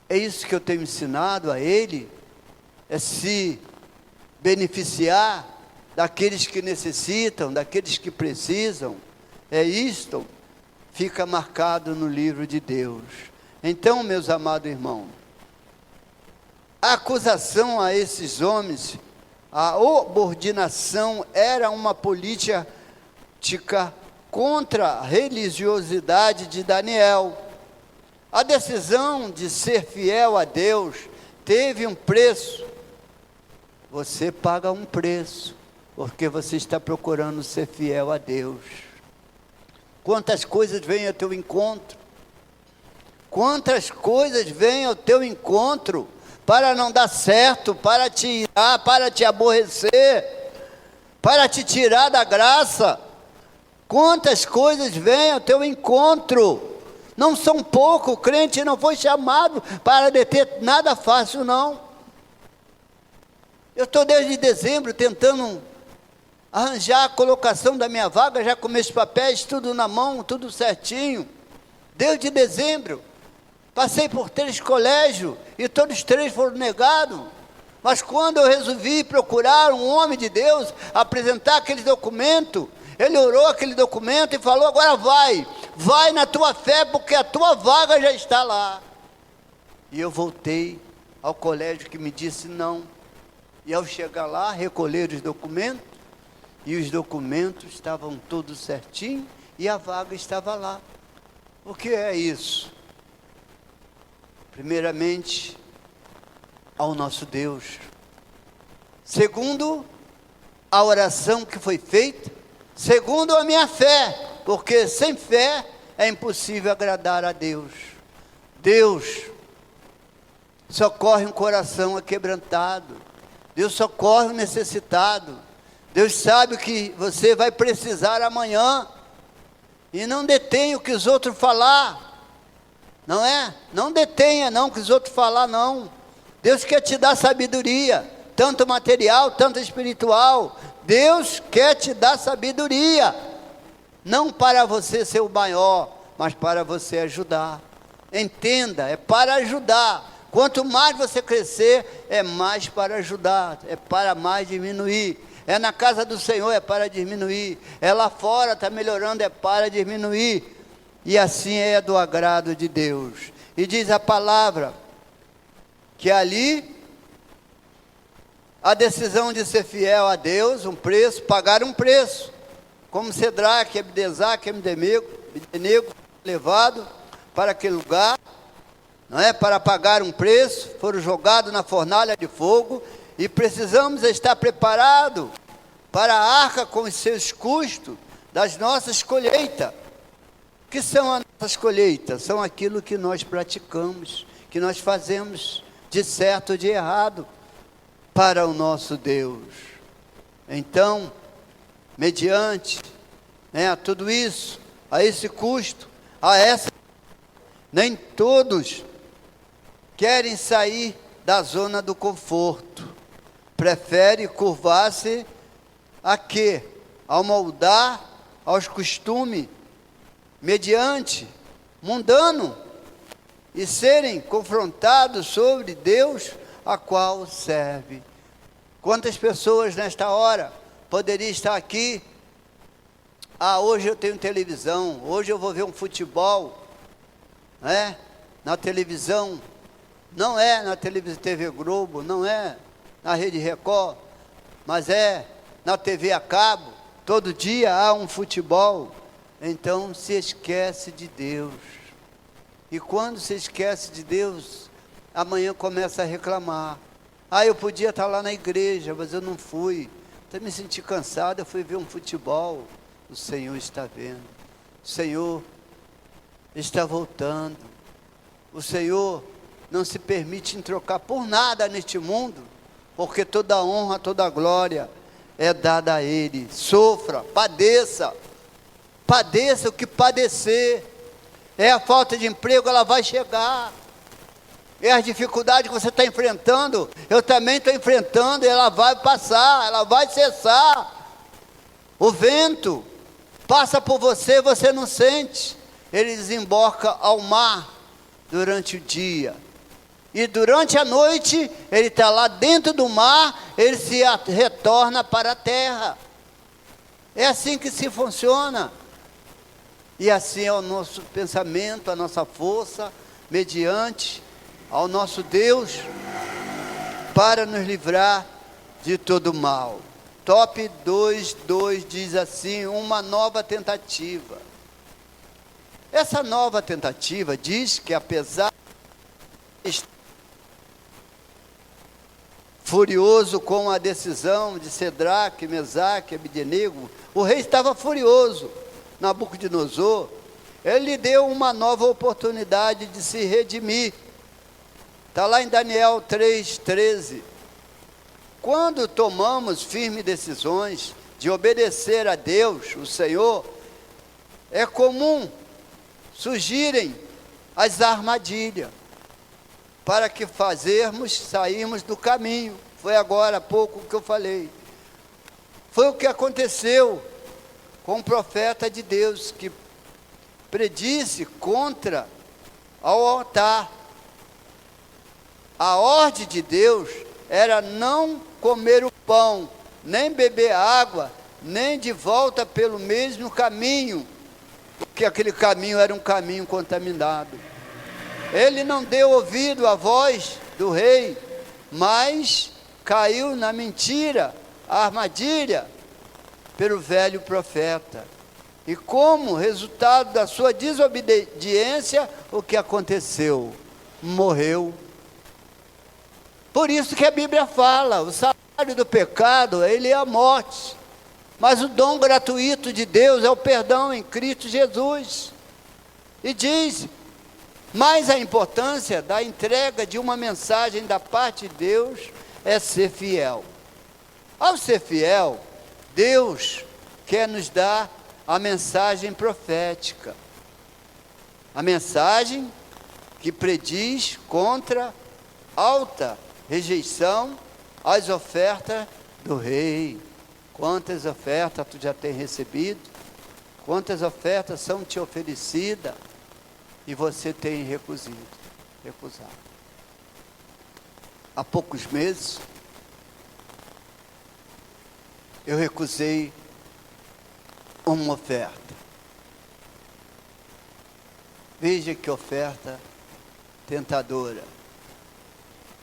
É isso que eu tenho ensinado a ele? É se beneficiar daqueles que necessitam, daqueles que precisam? É isto? Fica marcado no livro de Deus. Então, meus amados irmãos, a acusação a esses homens, a subordinação era uma política contra a religiosidade de Daniel. A decisão de ser fiel a Deus teve um preço. Você paga um preço, porque você está procurando ser fiel a Deus. Quantas coisas vêm ao teu encontro? Quantas coisas vêm ao teu encontro para não dar certo, para te irar, para te aborrecer, para te tirar da graça? Quantas coisas vêm ao teu encontro? Não são pouco, o crente não foi chamado para deter nada fácil, não. Eu estou desde dezembro tentando arranjar a colocação da minha vaga, já com meus papéis, tudo na mão, tudo certinho. Desde dezembro, passei por 3 colégios, e todos 3 foram negados. Mas quando eu resolvi procurar um homem de Deus, apresentar aquele documento, ele orou aquele documento e falou: agora vai na tua fé, porque a tua vaga já está lá. E eu voltei ao colégio que me disse não. E ao chegar lá, recolher os documentos, e os documentos estavam todos certinhos, e a vaga estava lá. O que é isso? Primeiramente, ao nosso Deus. Segundo, a oração que foi feita. Segundo, a minha fé, porque sem fé é impossível agradar a Deus. Deus socorre um coração aquebrantado. Deus socorre um necessitado. Deus sabe o que você vai precisar amanhã. E não detenha o que os outros falar. Não é? Não detenha não o que os outros falar, não. Deus quer te dar sabedoria, tanto material, tanto espiritual. Deus quer te dar sabedoria, não para você ser o maior, mas para você ajudar. Entenda, é para ajudar. Quanto mais você crescer, é mais para ajudar, é para mais diminuir. É na casa do Senhor, é para diminuir. É lá fora, está melhorando, é para diminuir. E assim é do agrado de Deus. E diz a palavra, que ali, a decisão de ser fiel a Deus, um preço, pagar um preço. Como Cedraque, Abdezaque, Abdenego, levado para aquele lugar, não é? Para pagar um preço, foram jogados na fornalha de fogo, e precisamos estar preparados para a arca com os seus custos das nossas colheitas. O que são as nossas colheitas? São aquilo que nós praticamos, que nós fazemos de certo ou de errado para o nosso Deus. Então, mediante a tudo isso, a esse custo, a essa, nem todos querem sair da zona do conforto, prefere curvar-se a quê? Ao moldar aos costumes, mediante mundano, e serem confrontados sobre Deus, a qual serve. Quantas pessoas nesta hora poderiam estar aqui? Hoje eu tenho televisão, hoje eu vou ver um futebol. não é? Na televisão, não é na TV Globo, não é na Rede Record, mas é na TV a cabo, todo dia há um futebol. Então se esquece de Deus. E quando se esquece de Deus, amanhã começa a reclamar. Eu podia estar lá na igreja, mas eu não fui. Até me senti cansado, eu fui ver um futebol. O Senhor está vendo. O Senhor está voltando. O Senhor não se permite trocar por nada neste mundo, porque toda honra, toda glória é dada a Ele. Sofra, padeça o que padecer. É a falta de emprego, ela vai chegar. É a dificuldade que você está enfrentando, eu também estou enfrentando, ela vai passar, ela vai cessar. O vento passa por você, você não sente. Ele desemboca ao mar durante o dia. E durante a noite, ele está lá dentro do mar, ele se retorna para a terra. É assim que se funciona. E assim é o nosso pensamento, a nossa força, mediante ao nosso Deus, para nos livrar de todo mal. Top 2.2 diz assim, uma nova tentativa. Essa nova tentativa diz que apesar de estar furioso com a decisão de Cedraque, Mesaque, Abdenego, o rei estava furioso. Nabucodonosor, ele lhe deu uma nova oportunidade de se redimir. Está lá em Daniel 3:13. Quando tomamos firmes decisões de obedecer a Deus, o Senhor, é comum surgirem as armadilhas para que sairmos do caminho. Foi agora há pouco que eu falei. Foi o que aconteceu com o profeta de Deus, que predisse contra ao altar. A ordem de Deus era não comer o pão, nem beber água, nem de volta pelo mesmo caminho, porque aquele caminho era um caminho contaminado. Ele não deu ouvido à voz do rei, mas caiu na mentira, a armadilha, pelo velho profeta. E como resultado da sua desobediência, o que aconteceu? Morreu. Por isso que a Bíblia fala, o salário do pecado, ele é a morte. Mas o dom gratuito de Deus é o perdão em Cristo Jesus. E diz, mas a importância da entrega de uma mensagem da parte de Deus é ser fiel. Ao ser fiel, Deus quer nos dar a mensagem profética. A mensagem que prediz contra alta rejeição às ofertas do rei. Quantas ofertas tu já tem recebido? Quantas ofertas são te oferecidas e você tem recusado? Há poucos meses, eu recusei uma oferta. Veja que oferta tentadora.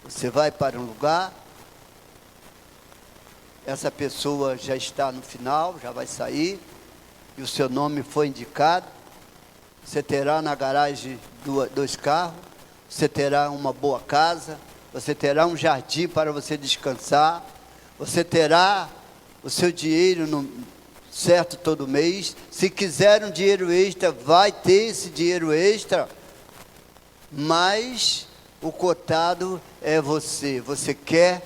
Você vai para um lugar, essa pessoa já está no final, já vai sair, e o seu nome foi indicado. Você terá na garagem dois carros, você terá uma boa casa, você terá um jardim para você descansar, você terá o seu dinheiro certo todo mês. Se quiser um dinheiro extra, vai ter esse dinheiro extra, mas o cotado é você. Você quer?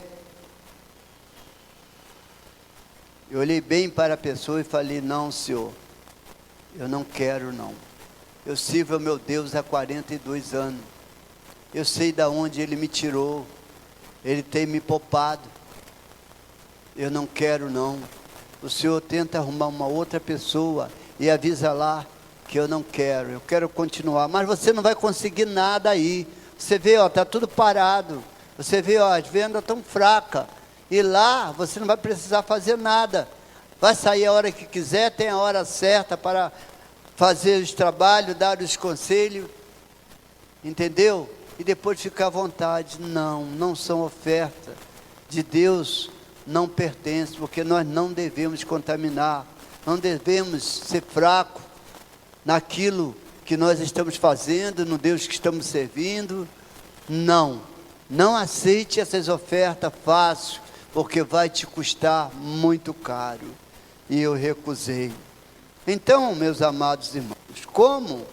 Eu olhei bem para a pessoa e falei, não, senhor, eu não quero não. Eu sirvo ao meu Deus há 42 anos. Eu sei de onde Ele me tirou. Ele tem me poupado. Eu não quero não. O senhor tenta arrumar uma outra pessoa e avisa lá que eu não quero. Eu quero continuar. Mas você não vai conseguir nada aí. Você vê, está tudo parado. Você vê, as vendas estão fracas. E lá você não vai precisar fazer nada. Vai sair a hora que quiser, tem a hora certa para fazer os trabalhos, dar os conselhos. entendeu? E depois ficar à vontade. Não são oferta de Deus, não pertence, porque nós não devemos contaminar, não devemos ser fracos naquilo que nós estamos fazendo, no Deus que estamos servindo. Não aceite essas ofertas fáceis, porque vai te custar muito caro. E eu recusei. Então, meus amados irmãos, como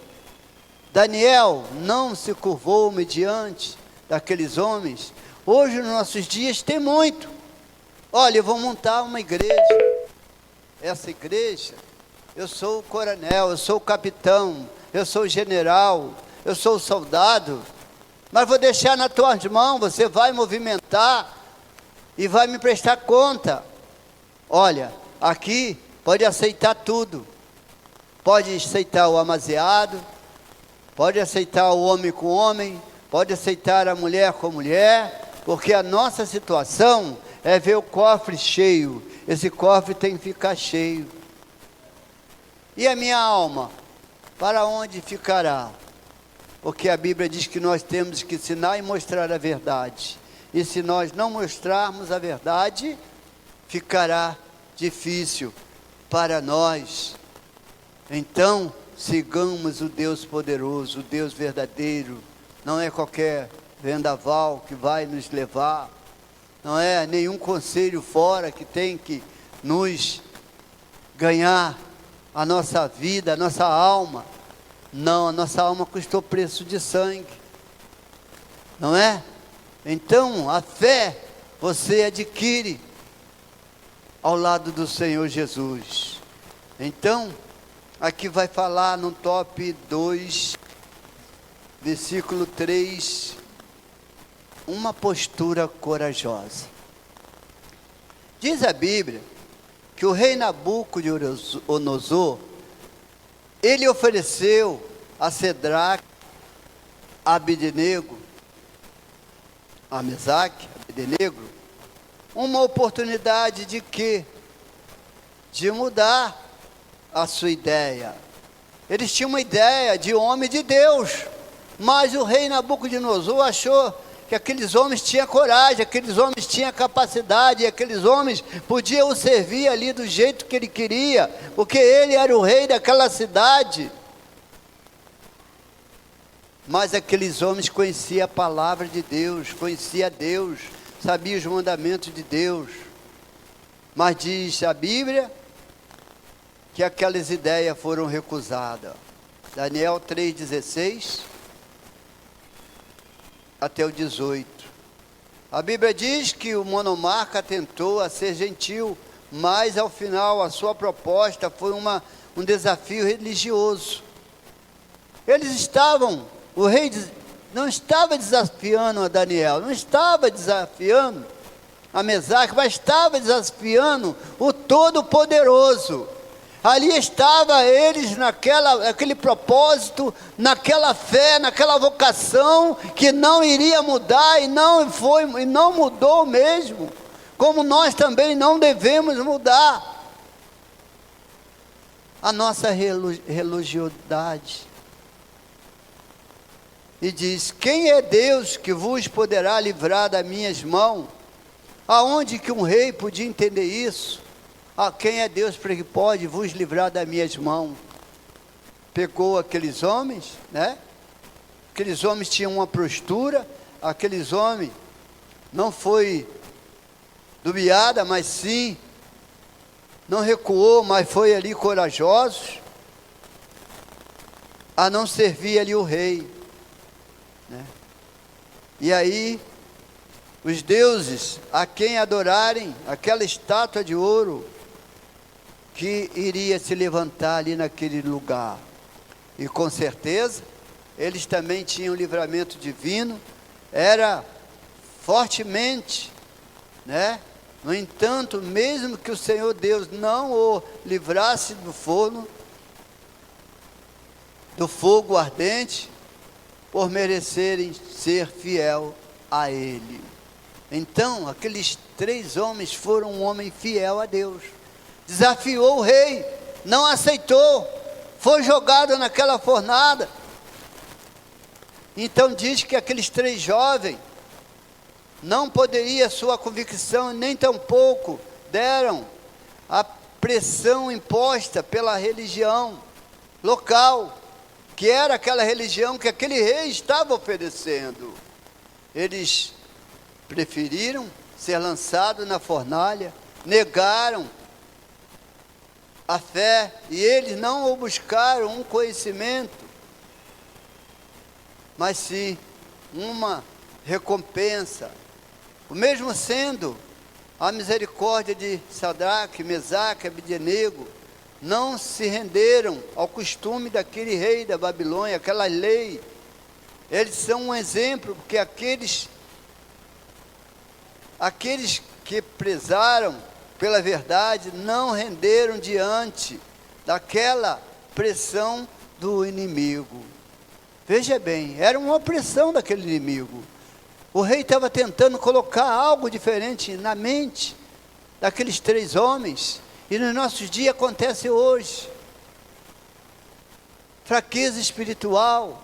Daniel não se curvou mediante daqueles homens, hoje nos nossos dias tem muito. Olha, eu vou montar uma igreja. Essa igreja, eu sou o coronel, eu sou o capitão, eu sou o general, eu sou o soldado, mas vou deixar nas tuas mãos, você vai movimentar e vai me prestar conta. Olha, aqui pode aceitar tudo, pode aceitar o amaziado, pode aceitar o homem com homem, pode aceitar a mulher com mulher, porque a nossa situação é ver o cofre cheio. Esse cofre tem que ficar cheio. E a minha alma, para onde ficará? Porque a Bíblia diz que nós temos que ensinar e mostrar a verdade. E se nós não mostrarmos a verdade, ficará difícil para nós. Então, sigamos o Deus poderoso, o Deus verdadeiro. Não é qualquer vendaval que vai nos levar. Não é nenhum conselho fora que tem que nos ganhar a nossa vida, a nossa alma. Não, a nossa alma custou preço de sangue. Não é? Então, a fé você adquire ao lado do Senhor Jesus. Então, aqui vai falar no top 2, versículo 3, uma postura corajosa. Diz a Bíblia que o rei Nabucodonosor, ele ofereceu a Sadraque, a Abednego, a Mesaque, a Abednego, uma oportunidade de quê? De mudar a sua ideia. Eles tinham uma ideia de homem de Deus, mas o rei Nabucodonosor achou que aqueles homens tinham coragem, aqueles homens tinham capacidade, aqueles homens podiam o servir ali do jeito que ele queria, porque ele era o rei daquela cidade. Mas aqueles homens conheciam a palavra de Deus, conheciam Deus, sabiam os mandamentos de Deus. Mas diz a Bíblia que aquelas ideias foram recusadas. Daniel 3,16 até o 18. A Bíblia diz que o monomarca tentou a ser gentil, mas ao final a sua proposta foi um desafio religioso. O rei não estava desafiando a Daniel, não estava desafiando a Mesaque, mas estava desafiando o Todo-Poderoso. Ali estava eles naquele propósito, naquela fé, naquela vocação que não iria mudar e não mudou mesmo, como nós também não devemos mudar a nossa religiosidade. E diz: quem é Deus que vos poderá livrar das minhas mãos? Aonde que um rei podia entender isso? Quem é Deus para que pode vos livrar das minhas mãos? Pegou aqueles homens, né? Aqueles homens tinham uma postura, aqueles homens não foi dubiada, mas sim, não recuou, mas foi ali corajosos, a não servir ali o rei, né? E aí, os deuses a quem adorarem, aquela estátua de ouro, que iria se levantar ali naquele lugar. E com certeza, eles também tinham livramento divino, era fortemente, né? No entanto, mesmo que o Senhor Deus não o livrasse do fogo ardente, por merecerem ser fiel a Ele. Então, aqueles 3 homens foram um homem fiel a Deus. Desafiou o rei, não aceitou, foi jogado naquela fornalha. Então diz que aqueles 3 jovens não poderia sua convicção, nem tampouco deram a pressão imposta pela religião local, que era aquela religião que aquele rei estava oferecendo. Eles preferiram ser lançados na fornalha, negaram a fé, e eles não buscaram um conhecimento, mas sim uma recompensa. O mesmo sendo a misericórdia de Sadraque, Mesaque e Abdenego, não se renderam ao costume daquele rei da Babilônia, aquela lei. Eles são um exemplo, porque aqueles que prezaram pela verdade não renderam diante daquela pressão do inimigo. Veja bem, era uma opressão daquele inimigo. O rei estava tentando colocar algo diferente na mente daqueles 3 homens, e nos nossos dias acontece hoje. Fraqueza espiritual,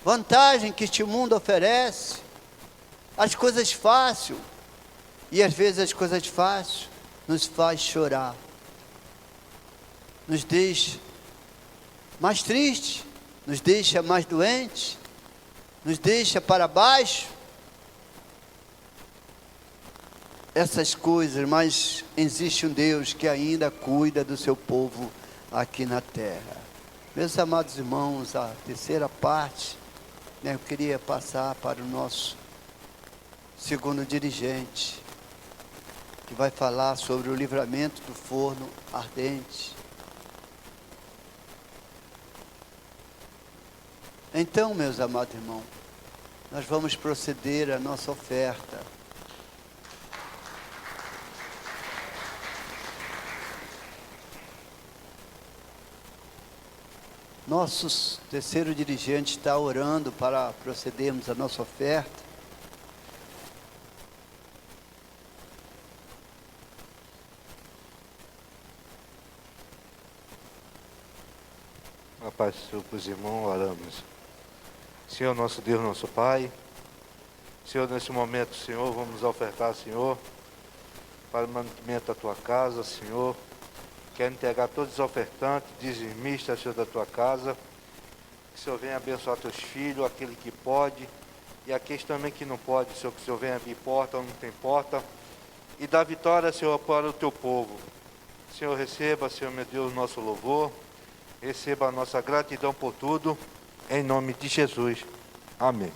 vantagem que este mundo oferece, as coisas fáceis, e às vezes as coisas fáceis nos faz chorar, nos deixa mais tristes, nos deixa mais doentes, nos deixa para baixo. Essas coisas, mas existe um Deus que ainda cuida do seu povo aqui na terra. Meus amados irmãos, a terceira parte, eu queria passar para o nosso segundo dirigente, que vai falar sobre o livramento do forno ardente. Então, meus amados irmãos, nós vamos proceder à nossa oferta. Nosso terceiro dirigente está orando para procedermos à nossa oferta. A paz do Senhor para os irmãos, oramos. Senhor, nosso Deus, nosso Pai, Senhor, nesse momento, Senhor, vamos ofertar, Senhor, para o mantimento da Tua casa, Senhor. Quero entregar todos os ofertantes, dizimistas, Senhor, da Tua casa. Que o Senhor venha abençoar Teus filhos, aquele que pode, e aqueles também que não pode, Senhor, que o Senhor venha abrir porta onde não tem porta, e dar vitória, Senhor, para o Teu povo. Senhor, receba, Senhor, meu Deus, nosso louvor, receba a nossa gratidão por tudo, em nome de Jesus. Amém.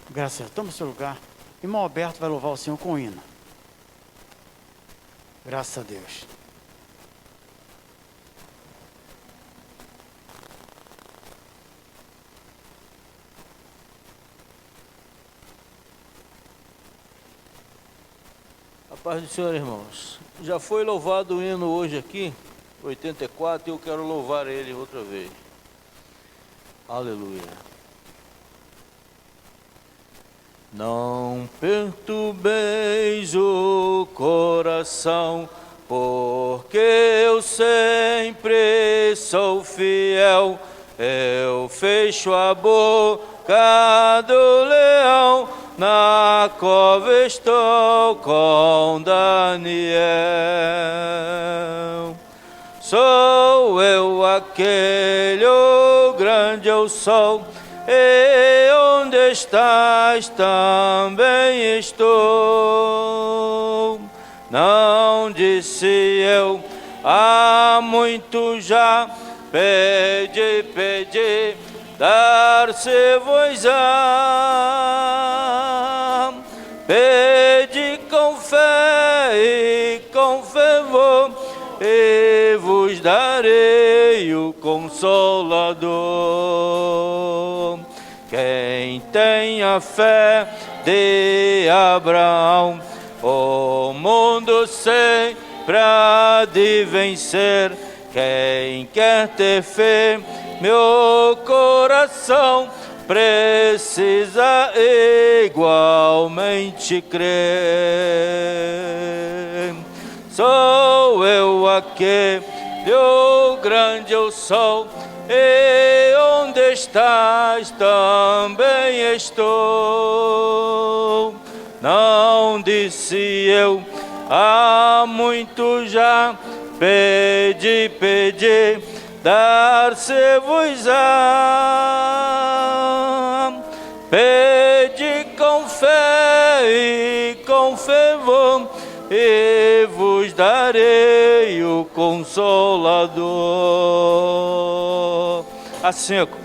Graças a Deus. Toma seu lugar. Irmão Alberto vai louvar o Senhor com o hino. Graças a Deus. A paz do Senhor, irmãos. Já foi louvado o hino hoje aqui, 84, e eu quero louvar ele outra vez. Aleluia. Não perturbeis o coração, porque eu sempre sou fiel. Eu fecho a boca do leão, na cova estou com Daniel. Sou eu aquele, o grande eu sou, e onde estás também estou. Não disse eu há muito já, pedi, pedi, dar-se-vos-á. Pedi com fé e com fervor, e vos darei o Consolador. Quem tem a fé de Abraão, o mundo sempre há de vencer. Quem quer ter fé, meu coração precisa igualmente crer. Sou eu aquele, o grande eu sou, e onde estás, também estou. Não disse eu, há muito já, pedi, pedi, dar-se-vos-á. Pedi com fé e com fervor, e vos darei o Consolador. A 5.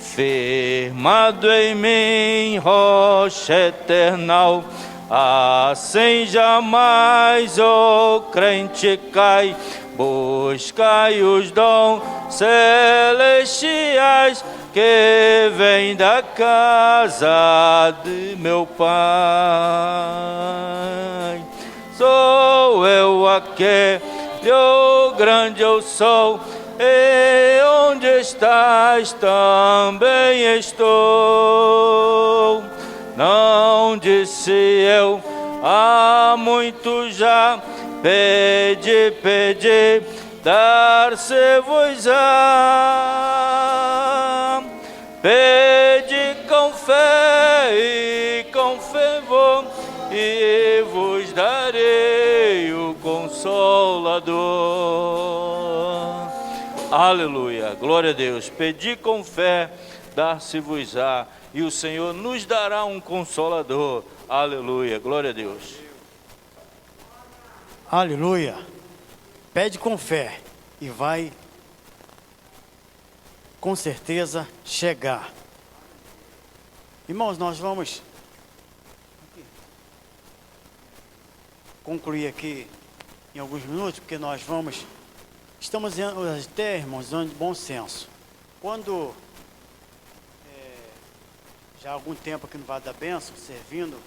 Firmado em mim, rocha eternal, assim jamais o crente cai. Buscai os dons celestiais que vêm da casa de meu Pai. Sou eu aquele, o grande eu sou, e onde estás também estou. Não disse eu, há muito já, pedi, pedi, dar-se-vos-á. Pedi com fé e com fervor, e vos darei o Consolador. Aleluia, glória a Deus. Pedi com fé, dar-se-vos-á, e o Senhor nos dará um Consolador. Aleluia, glória a Deus. Aleluia. Pede com fé e vai com certeza chegar. Irmãos, nós vamos concluir aqui em alguns minutos, porque nós estamos até, irmãos, de bom senso. Quando já há algum tempo aqui no Vale da Bênção, servindo,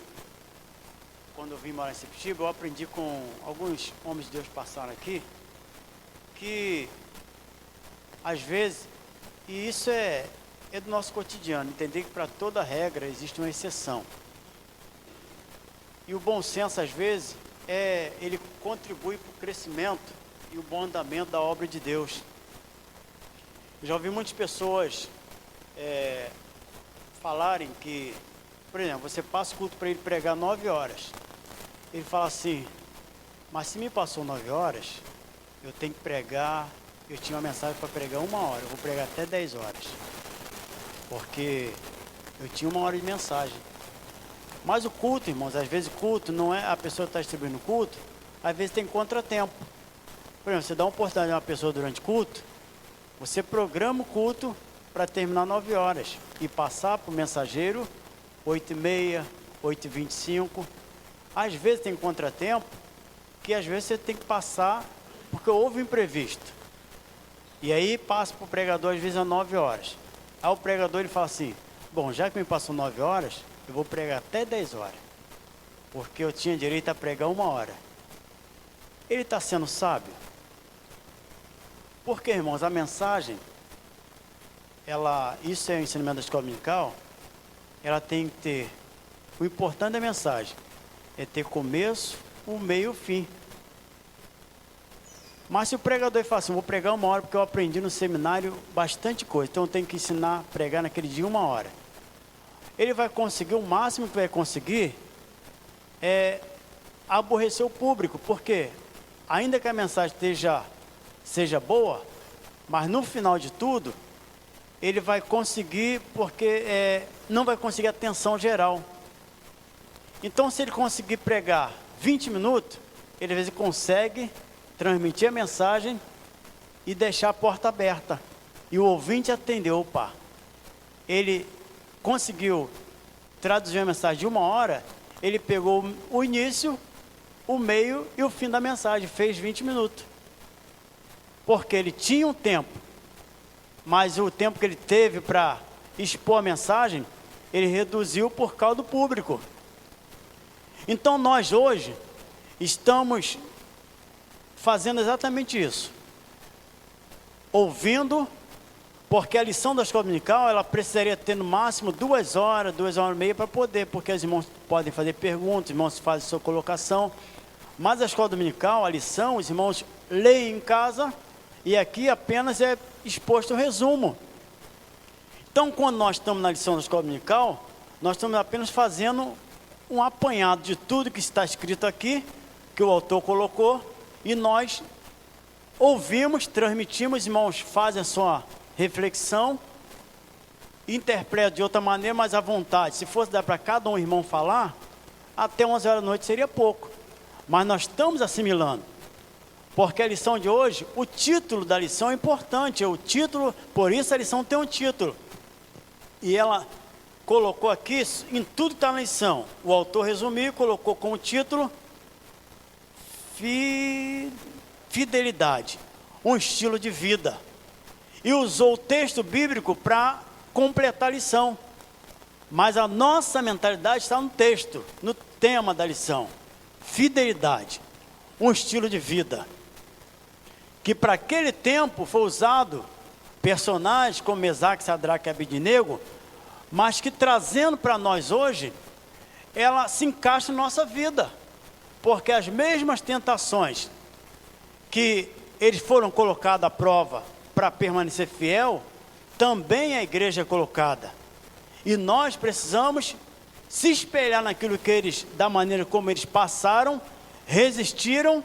quando eu vim morar em Sepetiba, eu aprendi com alguns homens de Deus que passaram aqui, que às vezes, e isso é do nosso cotidiano, entender que para toda regra existe uma exceção. E o bom senso, às vezes, ele contribui para o crescimento e o bom andamento da obra de Deus. Eu já ouvi muitas pessoas falarem que, por exemplo, você passa o culto para ele pregar 9 horas. Ele fala assim, mas se me passou 9 horas, eu tenho que pregar, eu tinha uma mensagem para pregar 1 hora, eu vou pregar até 10 horas. Porque eu tinha 1 hora de mensagem. Mas o culto, irmãos, às vezes o culto não é a pessoa que está distribuindo o culto, às vezes tem contratempo. Por exemplo, você dá uma oportunidade a uma pessoa durante o culto, você programa o culto para terminar 9 horas e passar para o mensageiro 8h30, 8h25. Às vezes tem contratempo, que às vezes você tem que passar porque houve um imprevisto. E aí passa para o pregador às vezes às 9 horas. Aí o pregador ele fala assim, bom, já que me passou 9 horas, eu vou pregar até 10 horas. Porque eu tinha direito a pregar 1 hora. Ele está sendo sábio? Porque, irmãos, a mensagem, isso é o ensinamento da escola dominical, ela tem que ter, o importante da mensagem é ter começo, o meio e o fim. Mas se o pregador fala assim, vou pregar 1 hora porque eu aprendi no seminário bastante coisa, então eu tenho que ensinar a pregar naquele dia 1 hora. Ele vai conseguir, o máximo que vai conseguir é aborrecer o público, porque ainda que a mensagem seja boa, mas no final de tudo, ele vai conseguir, porque não vai conseguir atenção geral. Então, se ele conseguir pregar 20 minutos, ele às vezes consegue transmitir a mensagem e deixar a porta aberta. E o ouvinte atendeu, opa, ele conseguiu traduzir a mensagem de 1 hora, ele pegou o início, o meio e o fim da mensagem, fez 20 minutos. Porque ele tinha um tempo, mas o tempo que ele teve para expor a mensagem, ele reduziu por causa do público. Então nós hoje estamos fazendo exatamente isso. Ouvindo, porque a lição da escola dominical, ela precisaria ter no máximo 2 horas, 2 horas e meia para poder, porque os irmãos podem fazer perguntas, os irmãos fazem sua colocação. Mas a escola dominical, a lição, os irmãos leem em casa e aqui apenas é exposto o resumo. Então, quando nós estamos na lição da escola dominical, nós estamos apenas fazendo um apanhado de tudo que está escrito aqui, que o autor colocou, e nós ouvimos, transmitimos, irmãos fazem a sua reflexão, interpretam de outra maneira, mas à vontade. Se fosse dar para cada um irmão falar, até 11 horas da noite seria pouco. Mas nós estamos assimilando. Porque a lição de hoje, o título da lição é importante, o título, por isso a lição tem um título. E ela colocou aqui, em tudo que está na lição, o autor resumiu e colocou como título, fidelidade, um estilo de vida. E usou o texto bíblico para completar a lição. Mas a nossa mentalidade está no texto, no tema da lição. Fidelidade, um estilo de vida. Que para aquele tempo foi usado personagens como Mesaque, Sadraque e Abednego, mas que trazendo para nós hoje, ela se encaixa na nossa vida. Porque as mesmas tentações que eles foram colocados à prova para permanecer fiel, também a igreja é colocada. E nós precisamos se espelhar naquilo que eles, da maneira como eles passaram, resistiram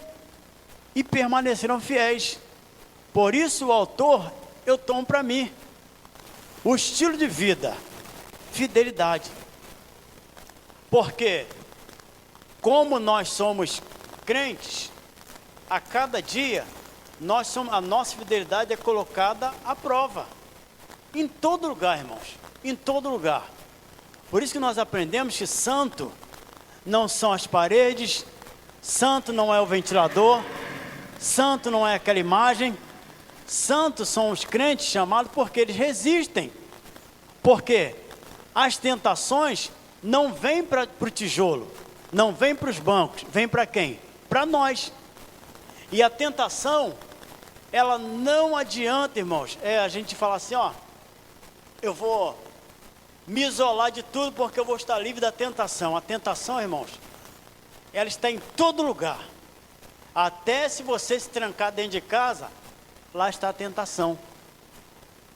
e permaneceram fiéis. Por isso o autor, eu tomo para mim, o estilo de vida, fidelidade. Porque, como nós somos crentes, a cada dia, a nossa fidelidade é colocada à prova. Em todo lugar, irmãos, em todo lugar. Por isso que nós aprendemos que santo não são as paredes, santo não é o ventilador, santo não é aquela imagem, santos são os crentes chamados porque eles resistem. Porque as tentações não vêm para o tijolo, não vêm para os bancos, vêm para quem? Para nós. E a tentação, ela não adianta, irmãos, a gente falar assim, ó, eu vou me isolar de tudo porque eu vou estar livre da tentação. A tentação, irmãos, ela está em todo lugar. Até se você se trancar dentro de casa, lá está a tentação.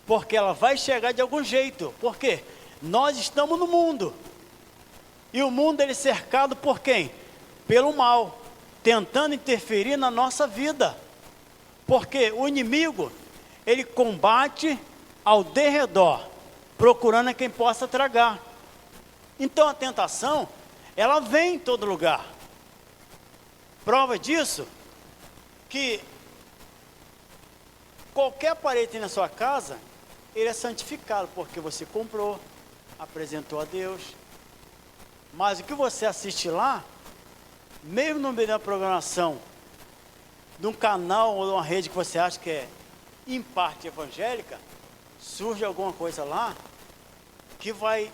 Porque ela vai chegar de algum jeito. Por quê? Nós estamos no mundo. E o mundo ele é cercado por quem? Pelo mal, tentando interferir na nossa vida. Porque o inimigo, ele combate ao derredor, procurando a quem possa tragar. Então a tentação, ela vem em todo lugar. Prova disso, que qualquer parede na sua casa, ele é santificado, porque você comprou, apresentou a Deus. Mas o que você assiste lá, mesmo no meio da programação, de um canal ou de uma rede que você acha que é em parte evangélica, surge alguma coisa lá que vai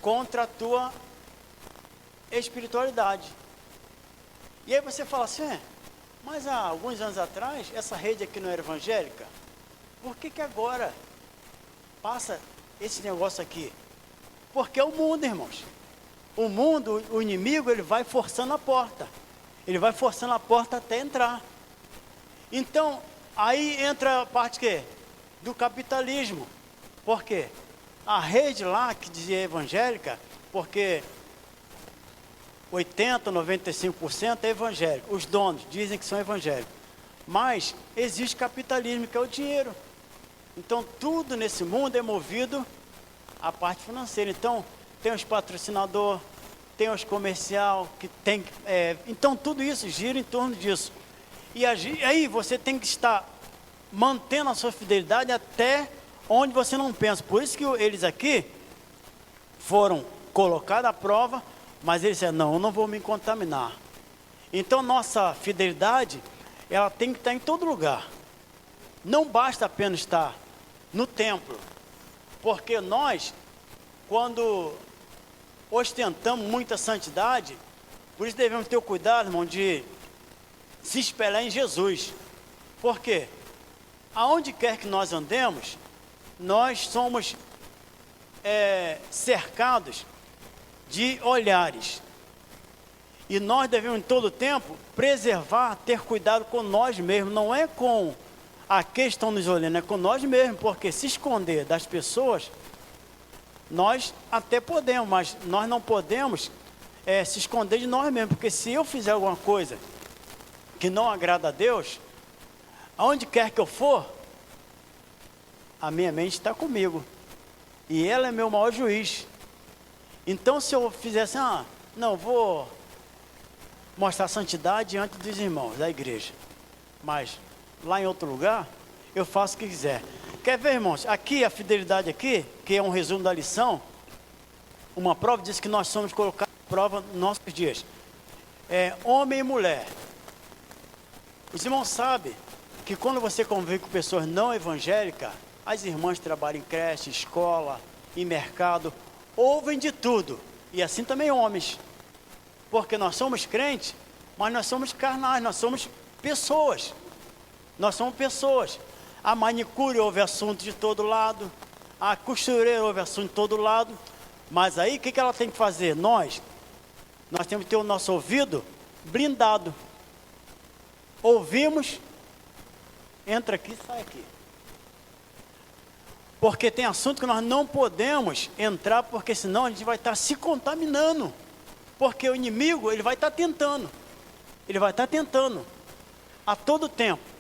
contra a tua espiritualidade. E aí você fala assim, mas há alguns anos atrás, essa rede aqui não era evangélica? Por que agora passa esse negócio aqui? Porque é o mundo, irmãos. O mundo, o inimigo, ele vai forçando a porta. Ele vai forçando a porta até entrar. Então, aí entra a parte que? Do capitalismo. Por quê? A rede lá que dizia evangélica, porque 80%, 95% é evangélico. Os donos dizem que são evangélicos. Mas existe capitalismo, que é o dinheiro. Então, tudo nesse mundo é movido à parte financeira. Então, tem os patrocinadores, tem os comercial, que tem... então, tudo isso gira em torno disso. E aí você tem que estar mantendo a sua fidelidade até onde você não pensa. Por isso que eles aqui foram colocados à prova, mas eles disseram, não, eu não vou me contaminar. Então, nossa fidelidade, ela tem que estar em todo lugar. Não basta apenas estar no templo. Porque nós, quando ostentamos muita santidade, por isso devemos ter o cuidado, irmão, de se espelhar em Jesus. Por quê? Aonde quer que nós andemos, nós somos cercados de olhares. E nós devemos, em todo tempo, preservar, ter cuidado com nós mesmos. Não é com aqueles que estão nos olhando, é com nós mesmos. Porque se esconder das pessoas Nós até podemos, mas nós não podemos se esconder de nós mesmos, porque se eu fizer alguma coisa que não agrada a Deus, aonde quer que eu for, a minha mente está comigo, e ela é meu maior juiz. Então, se eu fizesse, não, vou mostrar santidade diante dos irmãos da igreja, mas lá em outro lugar, eu faço o que quiser. Quer ver, irmãos? Aqui, a fidelidade aqui, que é um resumo da lição, uma prova diz que nós somos colocados à prova nos nossos dias. Homem e mulher. Os irmãos sabem que quando você convive com pessoas não evangélicas, as irmãs trabalham em creche, escola, em mercado, ouvem de tudo. E assim também homens. Porque nós somos crentes, mas nós somos carnais, nós somos pessoas. Nós somos pessoas. A manicure ouve assunto de todo lado, a costureira ouve assunto de todo lado. Mas aí o que ela tem que fazer? Nós temos que ter o nosso ouvido blindado. Ouvimos, entra aqui, sai aqui. Porque tem assunto que nós não podemos entrar, porque senão a gente vai estar se contaminando. Porque o inimigo, ele vai estar tentando. Ele vai estar tentando a todo tempo.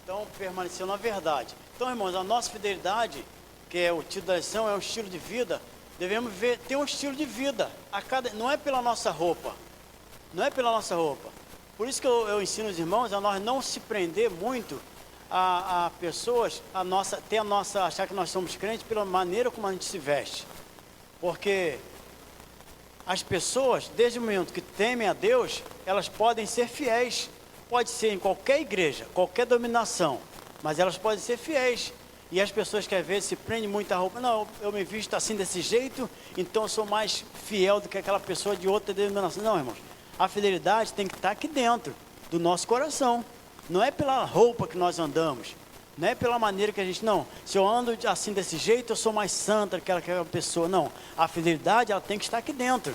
Então, permaneceu na verdade. Então, irmãos, a nossa fidelidade, que é o título da lição, é um estilo de vida. Devemos ter um estilo de vida. Não é pela nossa roupa. Não é pela nossa roupa. Por isso que eu ensino os irmãos a nós não se prender muito a pessoas, achar que nós somos crentes pela maneira como a gente se veste. Porque as pessoas, desde o momento que temem a Deus, elas podem ser fiéis. Pode ser em qualquer igreja, qualquer dominação, mas elas podem ser fiéis. E as pessoas que às vezes se prendem muito à roupa, não, eu me visto assim desse jeito, então eu sou mais fiel do que aquela pessoa de outra denominação. Não, irmãos, a fidelidade tem que estar aqui dentro do nosso coração. Não é pela roupa que nós andamos, não é pela maneira que a gente, não, se eu ando assim desse jeito, eu sou mais santa do que aquela pessoa. Não, a fidelidade ela tem que estar aqui dentro.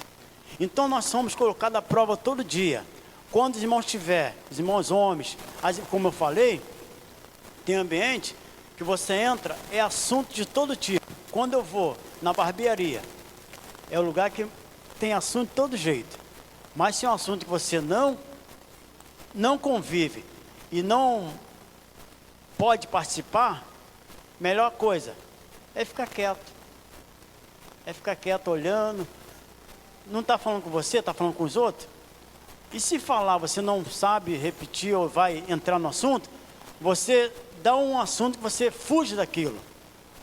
Então nós somos colocados à prova todo dia. Quando os irmãos homens, como eu falei, tem ambiente que você entra é assunto de todo tipo. Quando eu vou na barbearia, é o lugar que tem assunto de todo jeito. Mas se é um assunto que você não convive e não pode participar, melhor coisa é ficar quieto. É ficar quieto olhando. Não está falando com você, está falando com os outros. E se falar, você não sabe repetir ou vai entrar no assunto, você dá um assunto que você fuge daquilo.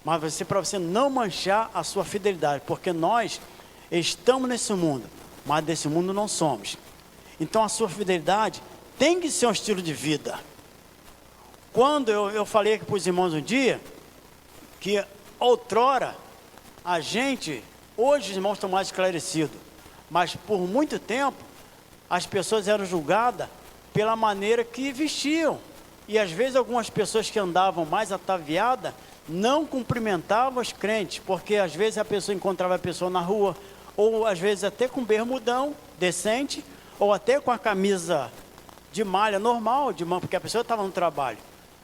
Mas para você não manchar a sua fidelidade, porque nós estamos nesse mundo, mas desse mundo não somos. Então a sua fidelidade tem que ser um estilo de vida. Quando eu falei aqui para os irmãos um dia, que outrora a gente, hoje os irmãos estão mais esclarecidos, mas por muito tempo as pessoas eram julgadas pela maneira que vestiam. E às vezes algumas pessoas que andavam mais ataviadas não cumprimentavam os crentes, porque às vezes a pessoa encontrava a pessoa na rua, ou às vezes até com bermudão decente, ou até com a camisa de malha normal, porque a pessoa estava no trabalho.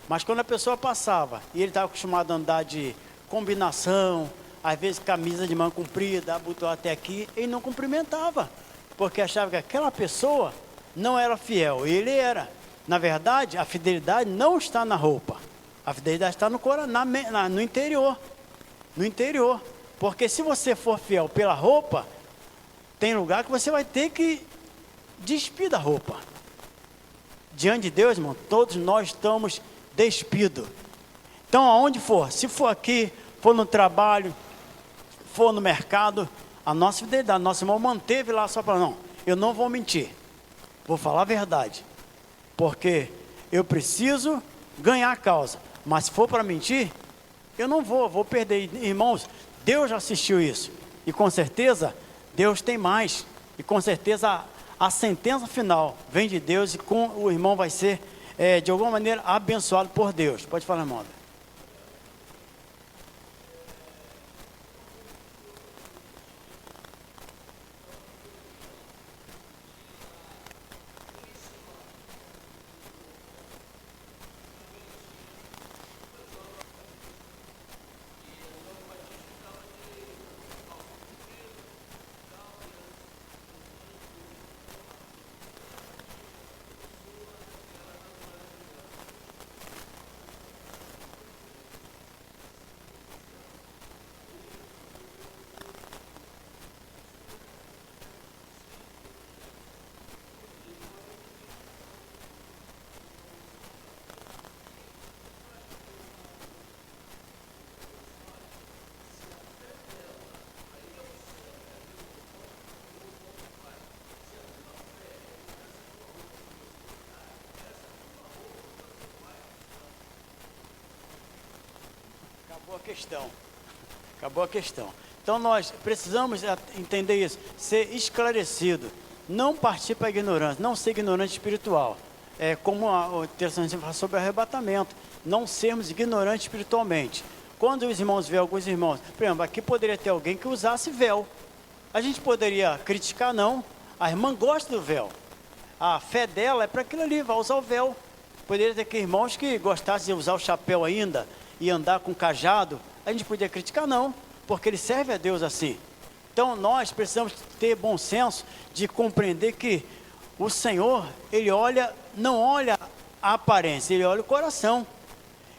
Mas quando a pessoa passava, e ele estava acostumado a andar de combinação, às vezes camisa de manga comprida, abotoar até aqui, ele não cumprimentava, porque achava que aquela pessoa não era fiel, ele era. Na verdade, a fidelidade não está na roupa, a fidelidade está no interior, no interior, porque se você for fiel pela roupa, tem lugar que você vai ter que despir da roupa. Diante de Deus, irmão, todos nós estamos despidos. Então, aonde for, se for aqui, for no trabalho, for no mercado, a nossa fidelidade, nosso irmão manteve lá só para não, eu não vou mentir, vou falar a verdade, porque eu preciso ganhar a causa, mas se for para mentir, eu não vou perder. Irmãos, Deus já assistiu isso, e com certeza Deus tem mais, e com certeza a sentença final vem de Deus, e o irmão vai ser de alguma maneira abençoado por Deus. Pode falar, irmão. Acabou a questão. Então nós precisamos entender isso, ser esclarecido, não partir para a ignorância, não ser ignorante espiritual. Como o texto fala sobre arrebatamento, não sermos ignorantes espiritualmente. Quando os irmãos veem alguns irmãos, por exemplo, aqui poderia ter alguém que usasse véu. A gente poderia criticar, não. A irmã gosta do véu. A fé dela é para aquilo ali, vai usar o véu. Poderia ter aqui irmãos que gostassem de usar o chapéu ainda e andar com cajado. A gente podia criticar, não, porque ele serve a Deus assim. Então nós precisamos ter bom senso de compreender que o Senhor, ele não olha a aparência, ele olha o coração.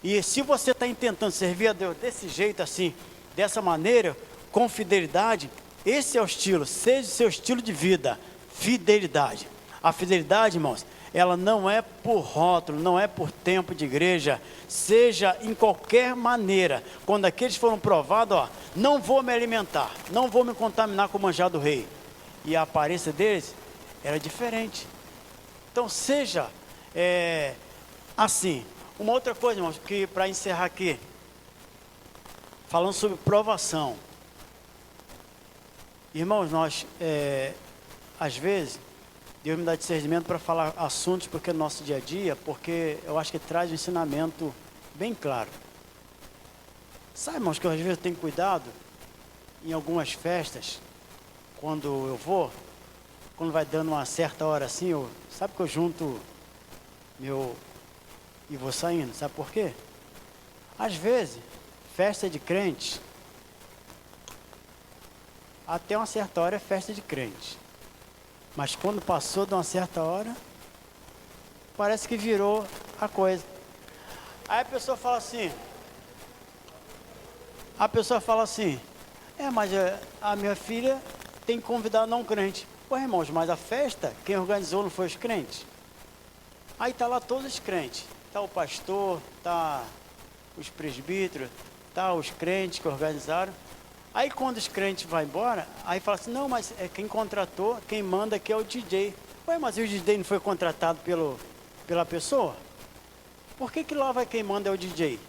E se você está intentando servir a Deus desse jeito assim, dessa maneira, com fidelidade, esse é o estilo, seja o seu estilo de vida, fidelidade. A fidelidade, irmãos, ela não é por rótulo, não é por tempo de igreja, seja em qualquer maneira. Quando aqueles foram provados, não vou me alimentar, não vou me contaminar com o manjar do rei. E a aparência deles era diferente. Então seja assim. Uma outra coisa, irmãos, que para encerrar aqui, falando sobre provação. Irmãos, nós, às vezes, Deus me dá discernimento para falar assuntos porque é nosso dia a dia, porque eu acho que traz um ensinamento bem claro. Sabe, irmãos, que eu, às vezes tenho cuidado em algumas festas, quando eu vou, quando vai dando uma certa hora assim, sabe que eu junto e vou saindo, sabe por quê? Às vezes, festa de crente, até uma certa hora é festa de crente. Mas quando passou de uma certa hora, parece que virou a coisa. Aí a pessoa fala assim, mas a minha filha tem que convidar não crente. Pô, irmãos, mas a festa, quem organizou não foi os crentes? Aí tá lá todos os crentes. Tá o pastor, tá os presbíteros, tá os crentes que organizaram. Aí quando os crentes vão embora, aí fala assim, não, mas quem contratou, quem manda aqui é o DJ. Ué, mas o DJ não foi contratado pela pessoa? Por que lá vai quem manda é o DJ?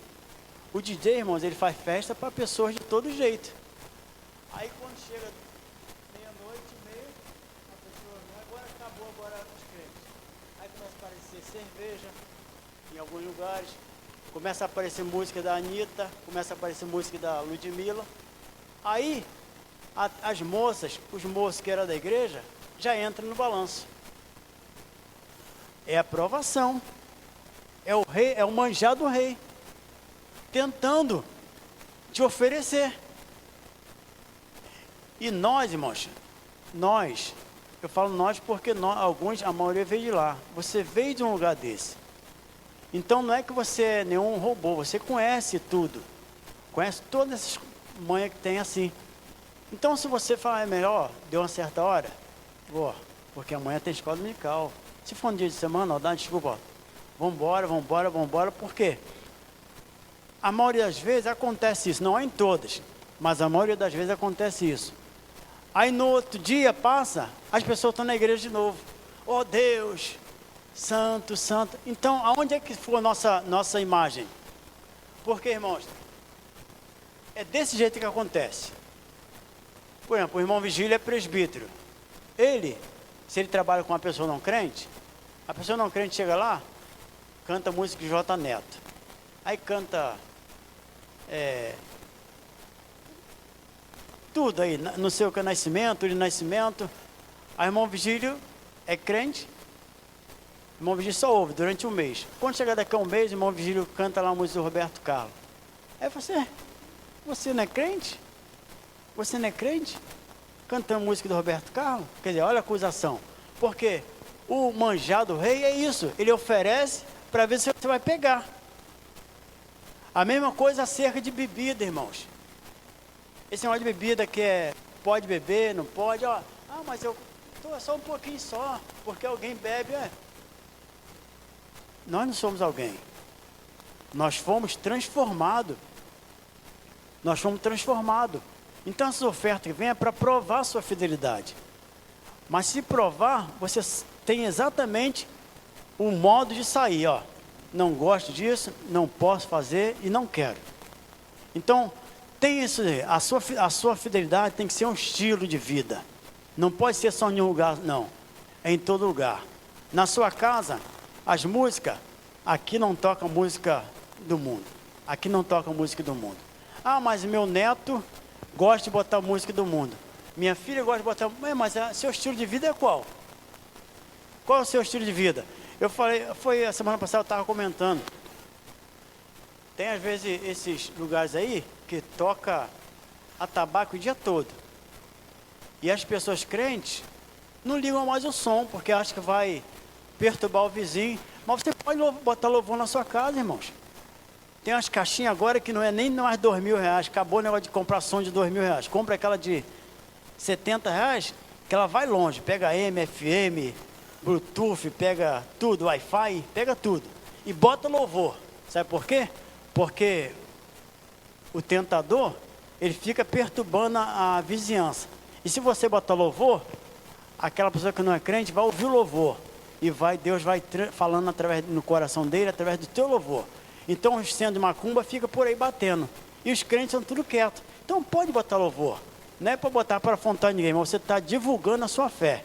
O DJ, irmãos, ele faz festa para pessoas de todo jeito. Aí quando chega meia-noite e meia, a pessoa, agora acabou os crentes. Aí começa a aparecer cerveja em alguns lugares, começa a aparecer música da Anitta, começa a aparecer música da Ludmilla. Aí as moças, os moços que eram da igreja, já entram no balanço. É a provação. É o rei, é o manjar do rei, tentando te oferecer. E nós, irmãos, eu falo nós porque a maioria veio de lá. Você veio de um lugar desse. Então não é que você é nenhum robô, você conhece tudo. Conhece todas essas manhas que tem assim. Então se você falar, é melhor, deu uma certa hora, porque amanhã tem escola dominical. Se for um dia de semana, dá uma desculpa, vambora, por quê? A maioria das vezes acontece isso, não é em todas, mas a maioria das vezes acontece isso. Aí no outro dia passa, as pessoas estão na igreja de novo. Oh Deus, santo, santo. Então, aonde é que foi a nossa imagem? Porque, irmãos, é desse jeito que acontece. Por exemplo, o irmão Vigílio é presbítero. Se ele trabalha com uma pessoa não crente, a pessoa não crente chega lá, canta música de J. Neto. Aí canta tudo aí, não sei o que é nascimento, de nascimento. Aí o irmão Vigílio é crente, o irmão Vigílio só ouve durante um mês. Quando chegar daqui a um mês, o irmão Vigílio canta lá a música do Roberto Carlos. Aí você não é crente? Você não é crente? Cantando música do Roberto Carlos? Quer dizer, olha a acusação. Porque o manjar do rei é isso, ele oferece para ver se você vai pegar. A mesma coisa acerca de bebida, irmãos. Esse negócio de bebida que pode beber, não pode, mas eu estou só um pouquinho só, porque alguém bebe, Nós não somos alguém. Nós fomos transformados. Então essas ofertas que vêm é para provar a sua fidelidade. Mas se provar, você tem exatamente o modo de sair, Não gosto disso, não posso fazer e não quero. Então, tem isso aí. A sua fidelidade tem que ser um estilo de vida. Não pode ser só em um lugar, não. É em todo lugar. Na sua casa, as músicas, aqui não toca música do mundo. Aqui não toca música do mundo. Mas meu neto gosta de botar música do mundo. Minha filha gosta de botar... Mas seu estilo de vida é qual? Qual é o seu estilo de vida? Eu falei, foi a semana passada eu estava comentando. Tem às vezes esses lugares aí que toca atabaque o dia todo. E as pessoas crentes não ligam mais o som, porque acham que vai perturbar o vizinho. Mas você pode botar louvor na sua casa, irmãos. Tem umas caixinhas agora que não é nem mais R$2.000. Acabou o negócio de comprar som de R$2.000. Compra aquela de R$70, que ela vai longe. Pega AM, FM, Bluetooth, pega tudo, Wi-Fi, pega tudo. E bota louvor. Sabe por quê? Porque o tentador, ele fica perturbando a vizinhança. E se você botar louvor, aquela pessoa que não é crente vai ouvir o louvor. E Deus vai falando no coração dele, através do teu louvor. Então o centro de macumba fica por aí batendo. E os crentes são tudo quietos. Então pode botar louvor. Não é para botar para afrontar ninguém, mas você está divulgando a sua fé.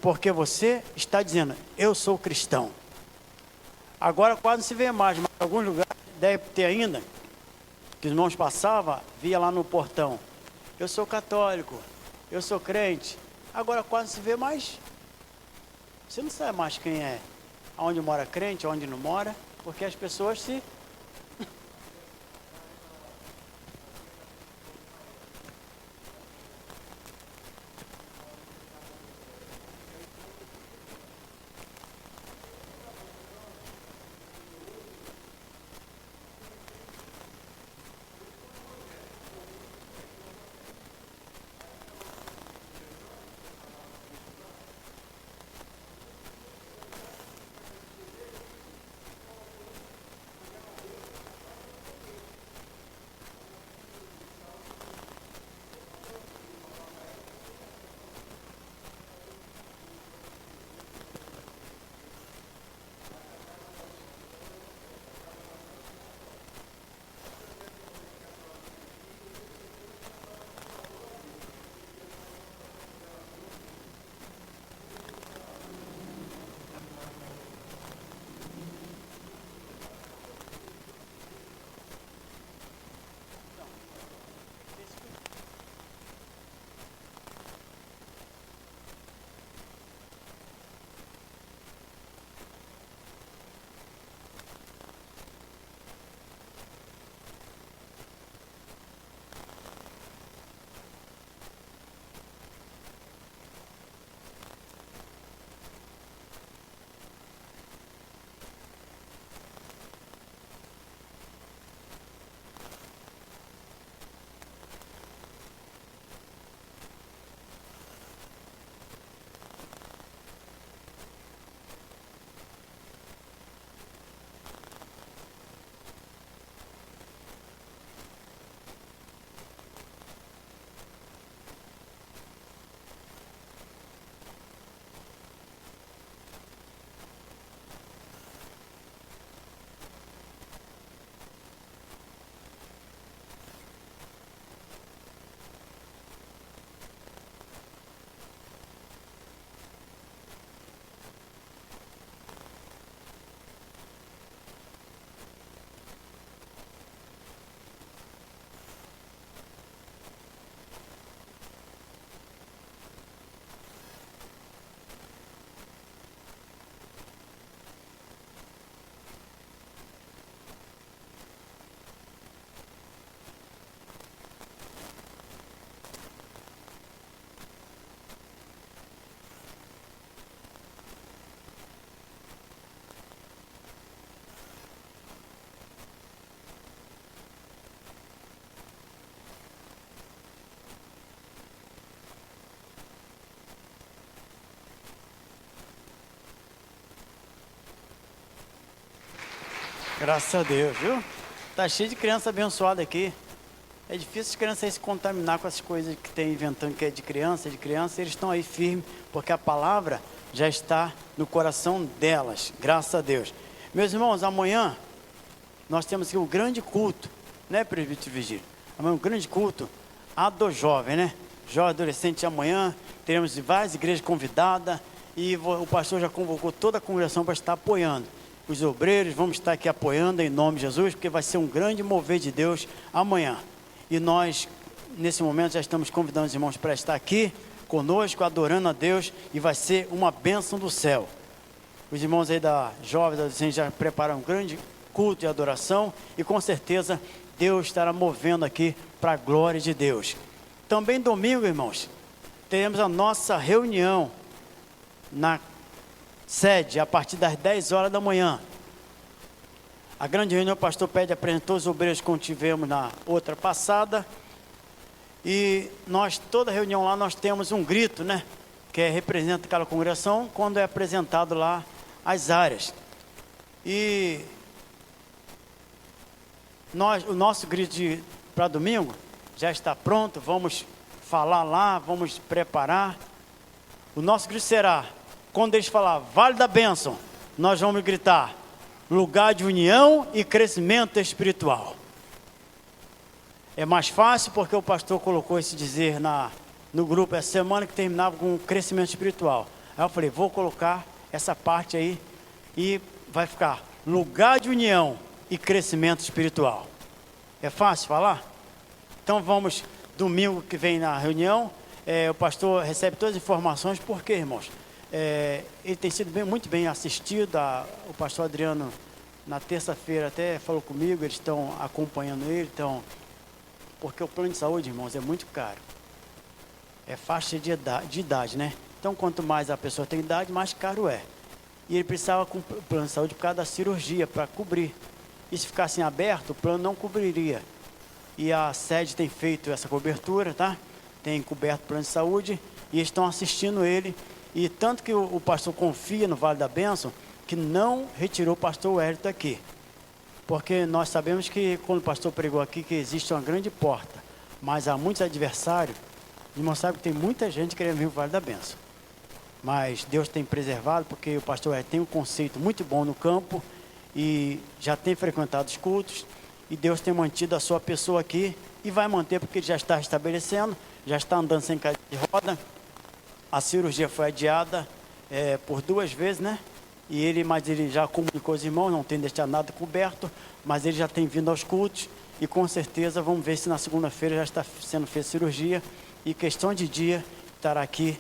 Porque você está dizendo, eu sou cristão. Agora quase não se vê mais, mas em alguns lugares deve ter ainda, que os irmãos passavam, via lá no portão, eu sou católico, eu sou crente. Agora quase não se vê mais. Você não sabe mais quem é, aonde mora crente, aonde não mora, porque as pessoas Graças a Deus, viu? Tá cheio de criança abençoada aqui. É difícil as crianças aí se contaminar com essas coisas que tem inventando que é de criança, eles estão aí firmes, porque a palavra já está no coração delas, graças a Deus. Meus irmãos, amanhã nós temos aqui um grande culto, né, presbítero Vigílio? Amanhã um grande culto do jovem, né? Jovem adolescente amanhã, teremos várias igrejas convidadas e o pastor já convocou toda a congregação para estar apoiando. Os obreiros vamos estar aqui apoiando em nome de Jesus, porque vai ser um grande mover de Deus amanhã. E nós, nesse momento, já estamos convidando os irmãos para estar aqui conosco, adorando a Deus, e vai ser uma bênção do céu. Os irmãos aí da Jovens Adolescentes já prepararam um grande culto de adoração, e com certeza Deus estará movendo aqui para a glória de Deus. Também domingo, irmãos, teremos a nossa reunião na sede, a partir das 10 horas da manhã. A grande reunião, o pastor Pede apresentou os obreiros como tivemos na outra passada. E nós, toda reunião lá, nós temos um grito, né? Que representa aquela congregação, quando é apresentado lá as áreas. E o nosso grito para domingo já está pronto, vamos falar lá, vamos preparar. O nosso grito será, quando eles falar Vale da Bênção, nós vamos gritar, lugar de união e crescimento espiritual. É mais fácil porque o pastor colocou esse dizer no grupo essa semana, que terminava com crescimento espiritual. Aí eu falei, vou colocar essa parte aí e vai ficar lugar de união e crescimento espiritual. É fácil falar? Então vamos, domingo que vem na reunião, o pastor recebe todas as informações, porque, irmãos, ele tem sido muito bem assistido. O pastor Adriano, na terça-feira, até falou comigo, eles estão acompanhando ele, porque o plano de saúde, irmãos, é muito caro. É faixa de idade, né? Então, quanto mais a pessoa tem idade, mais caro é. E ele precisava com o plano de saúde por causa da cirurgia, para cobrir. E se ficasse aberto, o plano não cobriria. E a sede tem feito essa cobertura, tá? Tem coberto o plano de saúde, e estão assistindo ele. E tanto que o pastor confia no Vale da Bênção, que não retirou o pastor Wellington aqui. Porque nós sabemos que, quando o pastor pregou aqui, que existe uma grande porta, mas há muitos adversários, e nós sabemos que tem muita gente querendo vir o Vale da Bênção. Mas Deus tem preservado, porque o pastor Wellington tem um conceito muito bom no campo, e já tem frequentado os cultos, e Deus tem mantido a sua pessoa aqui, e vai manter, porque ele já está estabelecendo, já está andando sem cadeira de roda. A cirurgia foi adiada por 2 vezes, né? Mas ele já comunicou aos irmãos, não tem deixado nada coberto, mas ele já tem vindo aos cultos, e com certeza vamos ver se na segunda-feira já está sendo feita cirurgia, e questão de dia estará aqui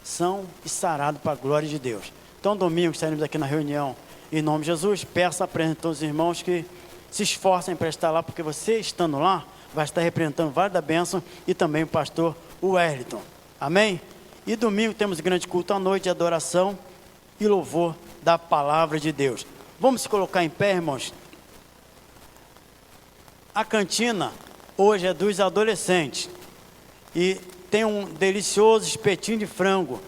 são e sarado para a glória de Deus. Então domingo estaremos aqui na reunião, em nome de Jesus. Peço a todos os irmãos que se esforcem para estar lá, porque você estando lá, vai estar representando o Vale da Bênção, e também o pastor Wellington. Amém? E domingo temos grande culto à noite, de adoração e louvor da palavra de Deus. Vamos se colocar em pé, irmãos. A cantina hoje é dos adolescentes, e tem um delicioso espetinho de frango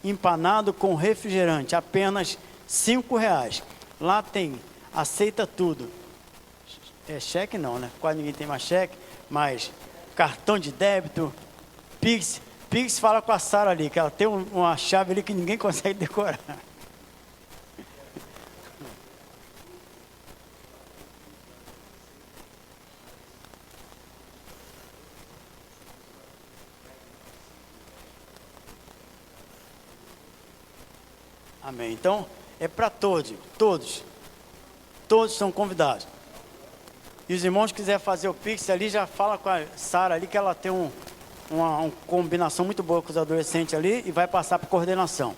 empanado com refrigerante, apenas R$5. Lá aceita tudo. Cheque não, né? Quase ninguém tem mais cheque, mas cartão de débito, Pix. Pix, fala com a Sara ali, que ela tem uma chave ali que ninguém consegue decorar. Amém. Então, é para todos são convidados. E os irmãos que quiserem fazer o Pix ali, já fala com a Sara ali, que ela tem uma combinação muito boa com os adolescentes ali, e vai passar para coordenação.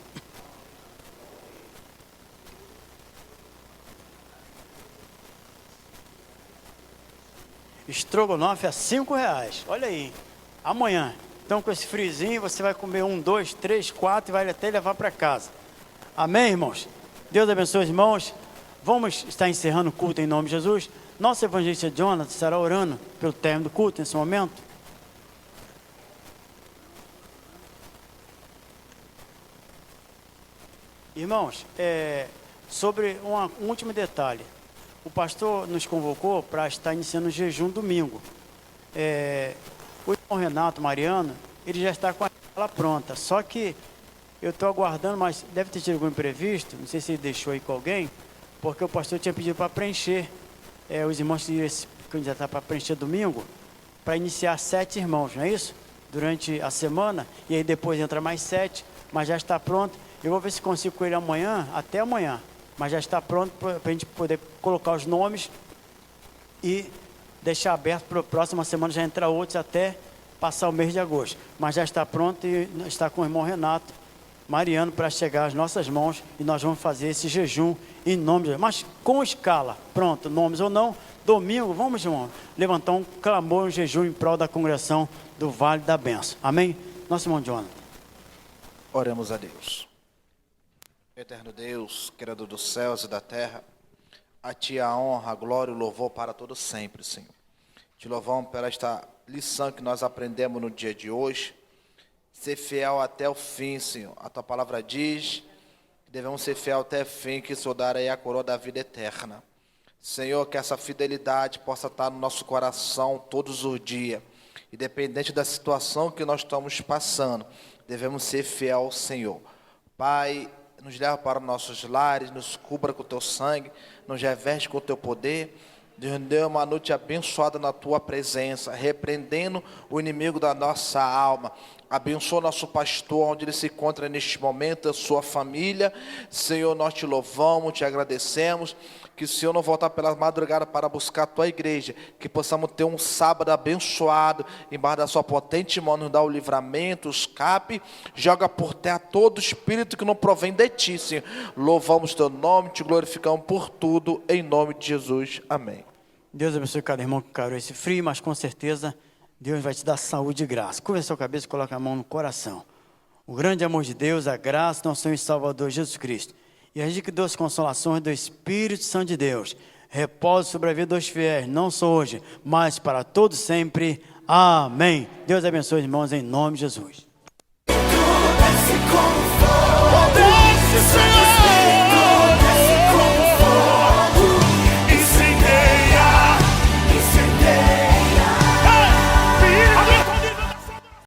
Estrogonofe a R$5. Olha aí. Amanhã. Então, com esse frizinho, você vai comer 1, 2, 3, 4 e vai até levar para casa. Amém, irmãos? Deus abençoe os irmãos. Vamos estar encerrando o culto em nome de Jesus. Nosso evangelista Jonathan estará orando pelo término do culto nesse momento. Irmãos, Sobre um último detalhe. O pastor nos convocou para estar iniciando o jejum domingo. O irmão Renato Mariano, ele já está com a escala pronta. Só que eu estou aguardando, mas deve ter tido algum imprevisto. Não sei se ele deixou aí com alguém, porque o pastor tinha pedido para preencher. Os irmãos que candidatar para preencher domingo, para iniciar 7 irmãos, não é isso? Durante a semana, e aí depois entra mais 7, mas já está pronto. Eu vou ver se consigo com ele amanhã, até amanhã, mas já está pronto para a gente poder colocar os nomes e deixar aberto para a próxima semana já entrar outros até passar o mês de agosto. Mas já está pronto e está com o irmão Renato Mariano para chegar às nossas mãos e nós vamos fazer esse jejum em nome de Deus. Mas com escala, pronto, nomes ou não, domingo, vamos, irmão, levantar um clamor, um jejum em prol da congregação do Vale da Bênção. Amém? Nosso irmão Jonathan. Oremos a Deus. Eterno Deus, Criador dos céus e da terra, a Ti a honra, a glória e o louvor para todos sempre, Senhor. Te louvamos por esta lição que nós aprendemos no dia de hoje. Ser fiel até o fim, Senhor. A Tua palavra diz que devemos ser fiel até o fim, que o Senhor dará a coroa da vida eterna. Senhor, que essa fidelidade possa estar no nosso coração todos os dias. Independente da situação que nós estamos passando, devemos ser fiel ao Senhor. Pai, nos leva para nossos lares, nos cubra com o Teu sangue, nos reveste com o Teu poder. Deus nos deu uma noite abençoada na Tua presença, repreendendo o inimigo da nossa alma. Abençoa nosso pastor, onde ele se encontra neste momento, a sua família. Senhor, nós Te louvamos, Te agradecemos. Que o Senhor não voltar pela madrugada para buscar a Tua igreja. Que possamos ter um sábado abençoado, embaixo da Sua potente mão, nos dá o livramento, o escape. Joga por terra todo espírito que não provém de Ti, Senhor. Louvamos Teu nome, Te glorificamos por tudo, em nome de Jesus. Amém. Deus abençoe cada irmão que caiu esse frio, mas com certeza Deus vai te dar saúde e graça. Curva a sua cabeça e coloca a mão no coração. O grande amor de Deus, a graça do nosso Senhor e Salvador Jesus Cristo e as doces consolações do Espírito Santo de Deus repousa sobre a vida dos fiéis, não só hoje, mas para todos sempre. Amém. Deus abençoe, irmãos, em nome de Jesus. Desce como fogo, desce, Senhor.